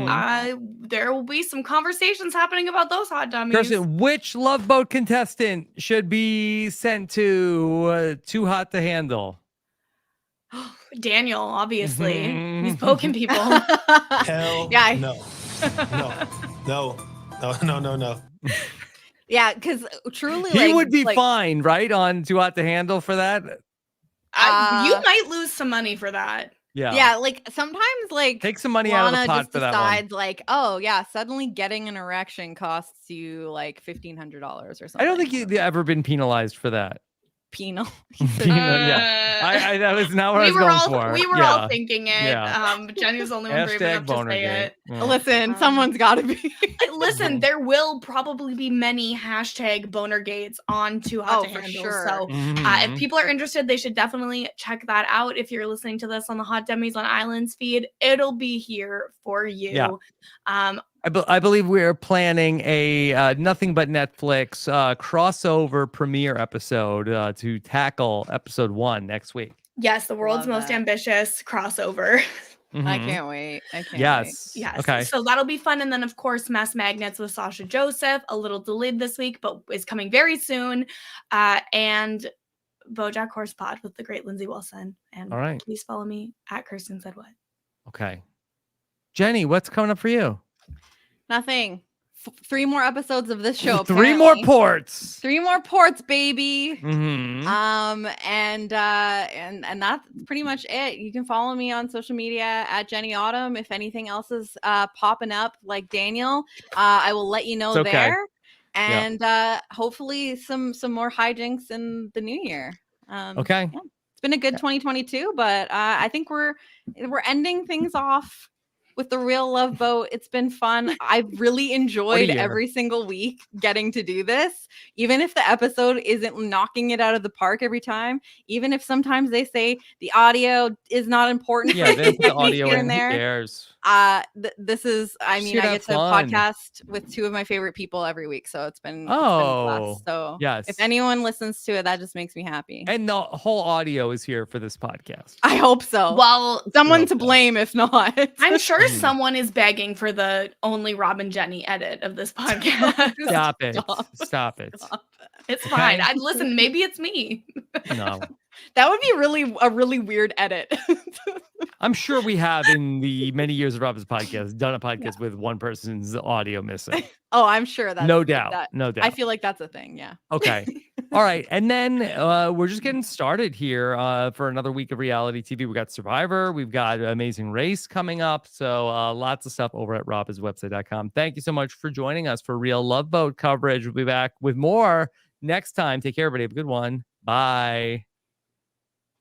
S3: there will be some conversations happening about those hot dummies.
S1: Kirsten, which Love Boat contestant should be sent to Too Hot to Handle?
S3: Daniel, obviously.
S1: Mhm.
S3: He's poking people.
S5: Hell
S2: Yeah.
S5: no. No.
S2: Yeah, because truly,
S1: He
S2: like,
S1: would be
S2: like,
S1: fine, right? On Too Hot to Handle for that.
S3: You might lose some money for that.
S1: Yeah.
S2: Yeah, like sometimes like
S1: Take some money out of the
S2: Lana
S1: pot
S2: just
S1: for that one.
S2: decides like, oh yeah, suddenly getting an erection costs you like $1,500 or something.
S1: I don't think you've ever been penalized for that.
S2: penal.
S1: Yeah. I that was not what I was going for.
S3: We were
S1: Yeah.
S3: all thinking it.
S1: Yeah.
S3: Jenny was the only one brave
S1: Hashtag
S3: enough to
S1: boner
S3: say
S1: gate.
S3: it.
S1: Yeah.
S2: Listen, someone's got to be.
S3: Listen, there will probably be many hashtag boner gates on Too Hot to
S2: for
S3: Handle.
S2: sure.
S3: So
S1: Mhm.
S3: if people are interested, they should definitely check that out. If you're listening to this on the Hot Dummies on Islands feed, it'll be here for you.
S1: Yeah. I believe we're planning a Nothing But Netflix crossover premiere episode to tackle episode 1 next week.
S3: Yes, the world's
S2: Love
S3: most
S2: that.
S3: ambitious crossover.
S2: I
S1: Mhm.
S2: can't wait. I can't wait.
S1: Yes.
S3: Yes.
S1: Okay.
S3: So that'll be fun. And then, of course, Mass Magnets with Sasha Joseph, a little delayed this week, but is coming very soon. And BoJack Horse Pod with the great Lindsay Wilson. And
S1: All right.
S3: please follow me at Kirsten Said What.
S1: Okay. Jenny, what's coming up for you?
S2: Nothing. 3 more episodes of this show.
S1: 3 more
S2: apparently.
S1: ports.
S2: 3 more ports, baby.
S1: Mhm.
S2: And that's pretty much it. You can follow me on social media at Jenny Autumn. If anything else is popping up like Daniel, I will let you know
S1: It's okay.
S2: there. And hopefully some more hijinks in the new year.
S1: Okay.
S2: Yeah. It's been a good 2022, but I think we're ending things off with the Real Love Boat. It's been fun. I've really enjoyed
S1: year.
S2: every single week getting to do this, even if the episode isn't knocking it out of the park every time, even if sometimes they say the audio is not important.
S1: Yeah, they put the audio
S2: here
S1: in.
S2: and
S1: Who
S2: there.
S1: cares?
S2: This is, I
S1: Just
S2: mean,
S1: here to
S2: I
S1: have
S2: get to
S1: fun.
S2: podcast with 2 of my favorite people every week, so it's been a
S1: Oh,
S2: blast. So
S1: yes.
S2: if anyone listens to it, that just makes me happy.
S1: And the whole audio is here for this podcast.
S2: I hope so.
S3: Well,
S2: Someone to blame if not.
S3: I'm sure someone is begging for the only Rob and Jenny edit of this podcast.
S1: Stop it. Stop it.
S3: It's
S1: Okay.
S3: fine. I'd listen. Maybe it's me.
S1: No.
S2: That would be a really weird edit.
S1: I'm sure we have in the many years of Rob's podcast done a podcast with one person's audio missing.
S2: Oh, I'm sure that's
S1: No doubt. No doubt.
S2: I feel like that's a thing. Yeah.
S1: Okay. All right. And then we're just getting started here for another week of reality TV. We got Survivor. We've got Amazing Race coming up. So lots of stuff over at robhaswebsite.com. Thank you so much for joining us for Real Love Boat coverage. We'll be back with more next time. Take care, everybody. Have a good one. Bye.